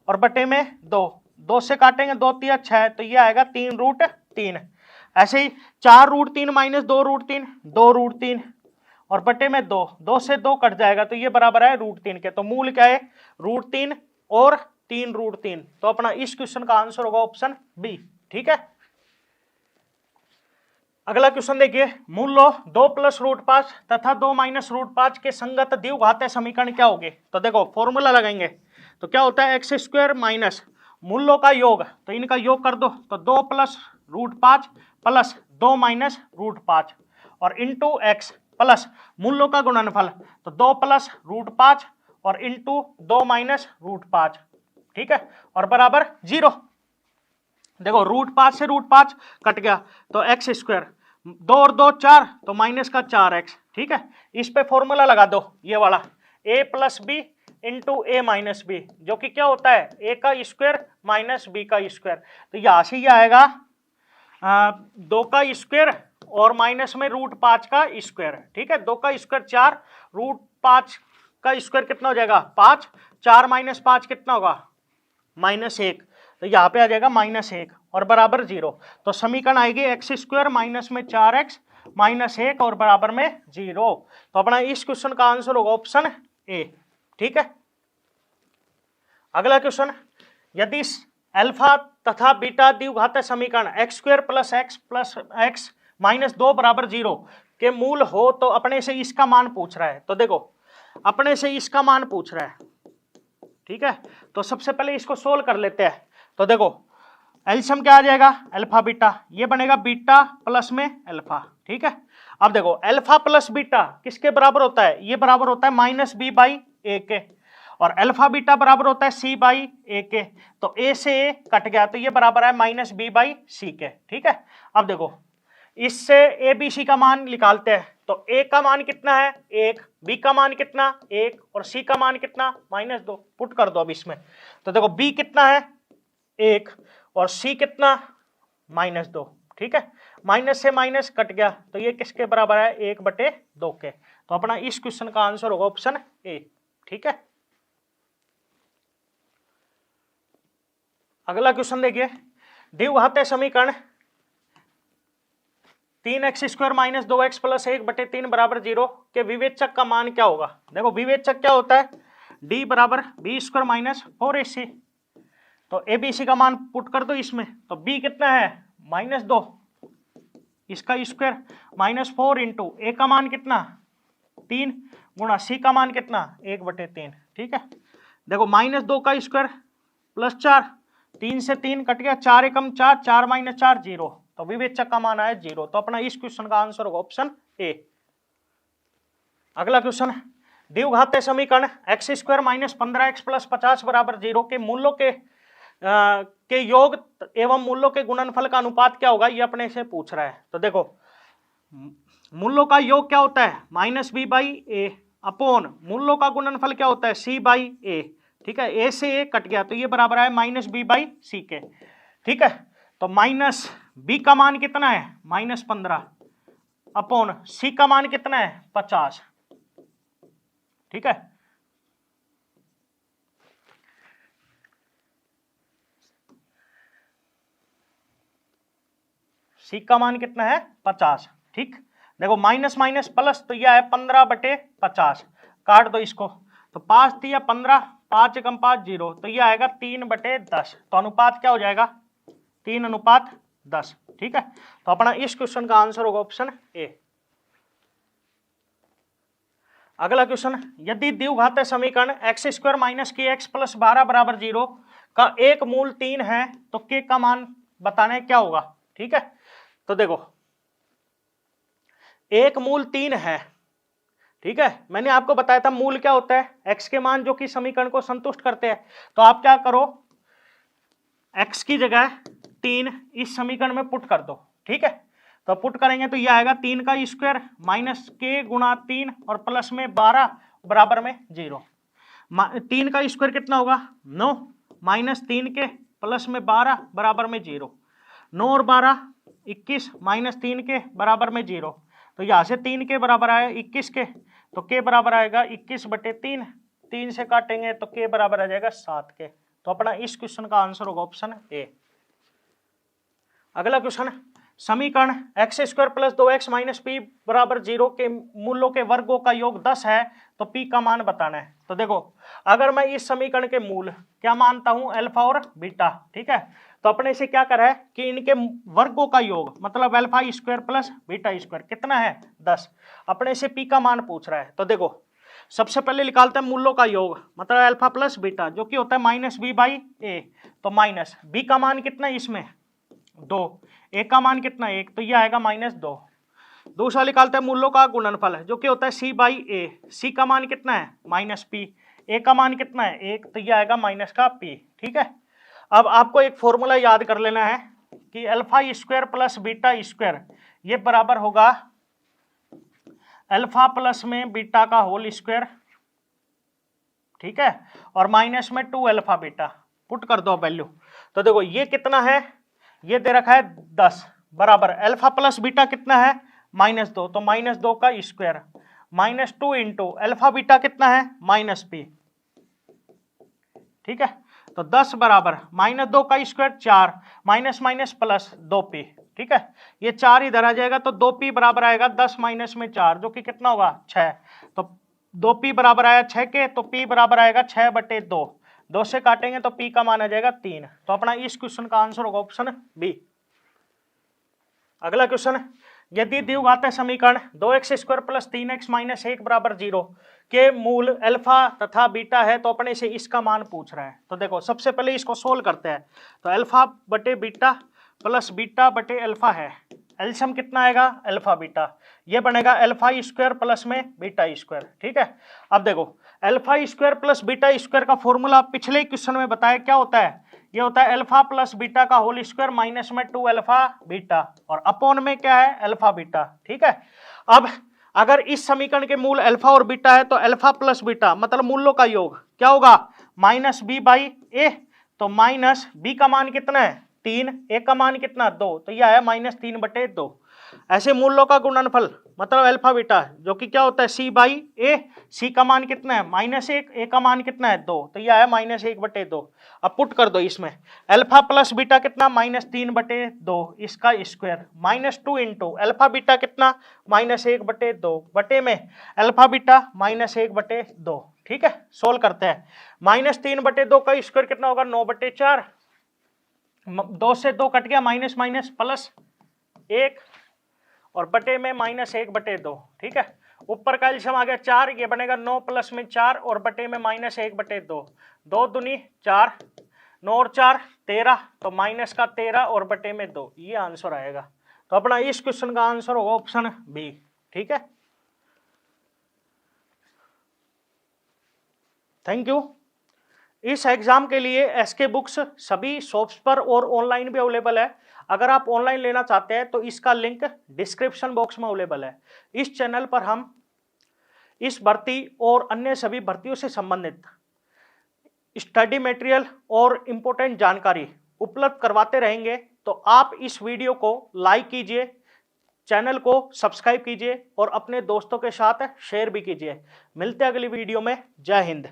और बटे में 2, 2 से काटेंगे 2 तिया 6, तो ये आएगा 3√3। ऐसे ही 4√3 माइनस 2√3 2√3 और बटे में 2, 2 से 2 कट जाएगा तो ये बराबर है √3 के। तो मूल क्या है √3 और 3√3। तो अपना इस क्वेश्चन का आंसर होगा ऑप्शन बी, ठीक है। अगला क्वेश्चन देखिए, मूल लो 2 + √5 तथा 2 - √5 के संगत द्विघातीय समीकरण क्या होंगे। तो देखो फॉर्मूला लगाएंगे तो क्या होता है x² माइनस मूलों का योग, तो इनका योग कर दो तो 2 + √5 प्लस 2 - √5 और इंटू x प्लस मूलों का गुणनफल तो 2 + √5 और इंटू 2 - √5, ठीक है। और बराबर 0। देखो √5 से √5 कट गया तो x², 2 और 2 4 तो माइनस का 4x, ठीक है। इस पे फॉर्मूला लगा दो ये वाला a + b into a - b जो कि क्या होता है a का स्क्वायर माइनस b का स्क्वायर। तो यहां से ये आएगा 2 का स्क्वायर और माइनस में √5 का स्क्वायर, ठीक है। 2 का स्क्वायर 4, √5 का स्क्वायर कितना हो जाएगा 5, 4 - 5 कितना होगा -1, तो यहाँ पे आ जाएगा -1 और बराबर 0। तो समीकरण आएगी x² माइनस में 4x -1 और बराबर में 0। तो अपना इस क्वेश्चन का आंसर होगा ऑप्शन ए, ठीक है। अगला क्वेश्चन, यदि अल्फा तथा बीटा द्विघातीय समीकरण x² + x + x -2 = 0 के मूल हो तो अपने से इसका मान पूछ रहा है। तो देखो अपने से इसका मान पूछ रहा है, ठीक है। तो सबसे पहले इसको सोल्व कर लेते हैं। तो देखो एलसीएम क्या आ जाएगा अल्फा बीटा, ये बनेगा बीटा प्लस में अल्फा, ठीक है। अब देखो अल्फा प्लस बीटा किसके बराबर होता है, ये बराबर होता है -b/a के और अल्फा बीटा बराबर होता है c/a के। तो a से a कट गया तो ये बराबर है -b/c के, ठीक है। अब देखो इससे a b c का मान निकालते हैं तो a का मान कितना है 1, b का मान कितना 1 और c का मान कितना -2, पुट कर दो अब इसमें। तो देखो b कितना है 1 और c कितना -2, ठीक है। माइनस से माइनस कट गया तो ये किसके बराबर है 1/2 के। तो अपना इस क्वेश्चन का आंसर होगा ऑप्शन ए, ठीक है। अगला क्वेश्चन देखिए, द्विघातीय समीकरण 3x² - 2x + 1/3 = 0 के विवेचक का मान क्या होगा। देखो विवेचक क्या होता है d = b² - 4ac। तो abc का मान पुट कर दो इसमें तो b कितना है -2, इसका स्क्वायर -4 इंटू a का मान कितना 3 गुणा सी का मान कितना 1/3, ठीक है। देखो -2 का स्क्वायर +4, 3 से 3 कट गया, 4 एकम 4, 4 - 4 0, तो विवेचक का मान आया 0। तो अपना इस क्वेश्चन का आंसर होगा ऑप्शन ए। अगला क्वेश्चन, द्विघातीय समीकरण x² - 15x + 50 = 0 के मूल्यों के योग एवं मूल्यों के गुणनफल का अनुपात क्या होगा, ये अपने से पूछ रहा है। तो देखो मूल्यों का योग क्या होता है -b/a अपॉन मूल्यों का गुणनफल क्या होता है c/a, ठीक है। a से a कट गया तो ये बराबर है -b/c के, ठीक है। तो -b का मान कितना है -15 अपॉन c का मान कितना है 50, ठीक है। सी का मान कितना है 50, ठीक। देखो माइनस माइनस प्लस, तो यह है 15/50, काट दो इसको, तो 5 दिया 15, 5 एकम 5 0, तो यह आएगा 3/10। तो अनुपात क्या हो जाएगा 3:10, ठीक है। तो अपना इस क्वेश्चन का आंसर होगा ऑप्शन ए। अगला क्वेश्चन, यदि द्विघातीय समीकरण x² - kx + 12 = 0 का एक मूल 3 है तो k का मान बताना है क्या होगा, ठीक है। तो देखो एक मूल 3 है, ठीक है। मैंने आपको बताया था मूल क्या होता है x के मान जो कि समीकरण को संतुष्ट करते हैं। तो आप क्या करो x की जगह 3 इस समीकरण में पुट कर दो, ठीक है। तो पुट करेंगे तो ये आएगा 3 का स्क्वायर माइनस k गुणा 3 और प्लस में 12 बराबर में 0। 3 का स्क्वायर कितना होगा 9 माइनस 3 के प्लस में 12 बराबर में 0। 9 और 12 21 माइनस 3 के बराबर में 0। तो यहाँ से 3 के बराबर आया 21 के, तो k बराबर आएगा 21/3, 3 से काटेंगे तो k बराबर आ जाएगा 7 के। तो अपना इस क्वेश्चन का आंसर होगा ऑप्शन ए। अगला क्वेश्चन, समीकरण x² + 2x - p = 0 के मूल्यों के वर्गों का योग 10 है तो p का मान बताना है। तो देखो अगर मैं इस समीकरण के मूल क्या मानता हूं अल्फा और बीटा, ठीक है। तो अपने से क्या करा है कि इनके वर्गों का योग मतलब α² + β² कितना है 10, अपने से p का मान पूछ रहा है। तो देखो सबसे पहले निकालते हैं मूल्यों का योग मतलब α + बीटा जो कि होता है -b/a, तो माइनस b का मान कितना है इसमें 2, a का मान कितना 1, तो यह आएगा -2। दूसरा निकालते हैं मूल्यों का गुणनफल जो कि होता है c/a, c का मान कितना है -p, a का मान कितना है 1, तो यह आएगा -p, ठीक है। अब आपको एक फॉर्मूला याद कर लेना है कि α² + β² ये बराबर होगा अल्फा प्लस में बीटा का होल स्क्वायर, ठीक है, और माइनस में 2α बीटा, पुट कर दो वैल्यू। तो देखो ये कितना है, ये दे रखा है 10 बराबर अल्फा प्लस बीटा कितना है -2, तो -2 का स्क्वायर -2 इंटू अल्फा बीटा कितना है -p, ठीक है। तो 10 बराबर -2 का square 4 minus minus plus 2p, ठीक है। ये 4 इधर आ जाएगा तो 2p बराबर आएगा 10 माइनस में 4 जो कि कितना होगा 6, तो 2p बराबर आया 6 के, तो p बराबर आएगा 6/2, 2 से काटेंगे तो p का मान आ जाएगा 3। तो अपना इस क्वेश्चन का आंसर होगा ऑप्शन बी। अगला क्वेश्चन, यदि द्विघातीय समीकरण 2x² + 3x - 1 = 0 के मूल अल्फा तथा बीटा है तो अपने से इसका मान पूछ रहा है। तो देखो सबसे पहले इसको सोल्व करते हैं। तो अल्फा/बीटा प्लस बीटा/अल्फा है, एलसीएम कितना आएगा अल्फा बीटा, ये बनेगा α² प्लस में β², ठीक है। अब देखो α² प्लस β² का फॉर्मूला पिछले क्वेश्चन में बताया क्या होता है, ये होता है अल्फा प्लस बीटा का होल स्क्वायर माइनस में 2α बीटा और अपॉन में क्या है अल्फा बीटा, ठीक है। अब अगर इस समीकरण के मूल अल्फा और बीटा है तो अल्फा प्लस बीटा मतलब मूल्यों का योग क्या होगा -b/a, तो -b का मान कितना है 3, a का मान कितना 2, तो यह है -3/2। ऐसे मूल्यों का गुणनफल मतलब अल्फा बीटा जो कि क्या होता है c/a, c का मान कितना है -1, a का मान कितना है 2, तो यह है -1/2। अब पुट कर दो इसमें अल्फा प्लस बीटा कितना -3/2 इसका स्क्वायर -2 इंटू अल्फा बीटा कितना -1/2 बटे में अल्फा बीटा -1/2, ठीक है। सोल्व करते हैं -3/2 का स्क्वायर कितना होगा 9/4, 2 से 2 कट गया माइनस माइनस प्लस 1 और बटे में -1/2, ठीक है। ऊपर का एलसीएम आ गया 4, ये बनेगा 9 प्लस में 4 और बटे में -1/2, 2 दूनी 4, 9 और 4 13, तो माइनस का 13 और बटे में 2, ये आंसर आएगा। तो अपना इस क्वेश्चन का आंसर होगा ऑप्शन बी। ठीक है, थैंक यू। इस एग्जाम के लिए एसके बुक्स सभी शॉप्स पर और ऑनलाइन भी अवेलेबल है। अगर आप ऑनलाइन लेना चाहते हैं तो इसका लिंक डिस्क्रिप्शन बॉक्स में अवेलेबल है। इस चैनल पर हम इस भर्ती और अन्य सभी भर्तियों से संबंधित स्टडी मटेरियल और इंपॉर्टेंट जानकारी उपलब्ध करवाते रहेंगे। तो आप इस वीडियो को लाइक कीजिए, चैनल को सब्सक्राइब कीजिए और अपने दोस्तों के साथ शेयर भी कीजिए। मिलते हैं अगली वीडियो में। जय हिंद।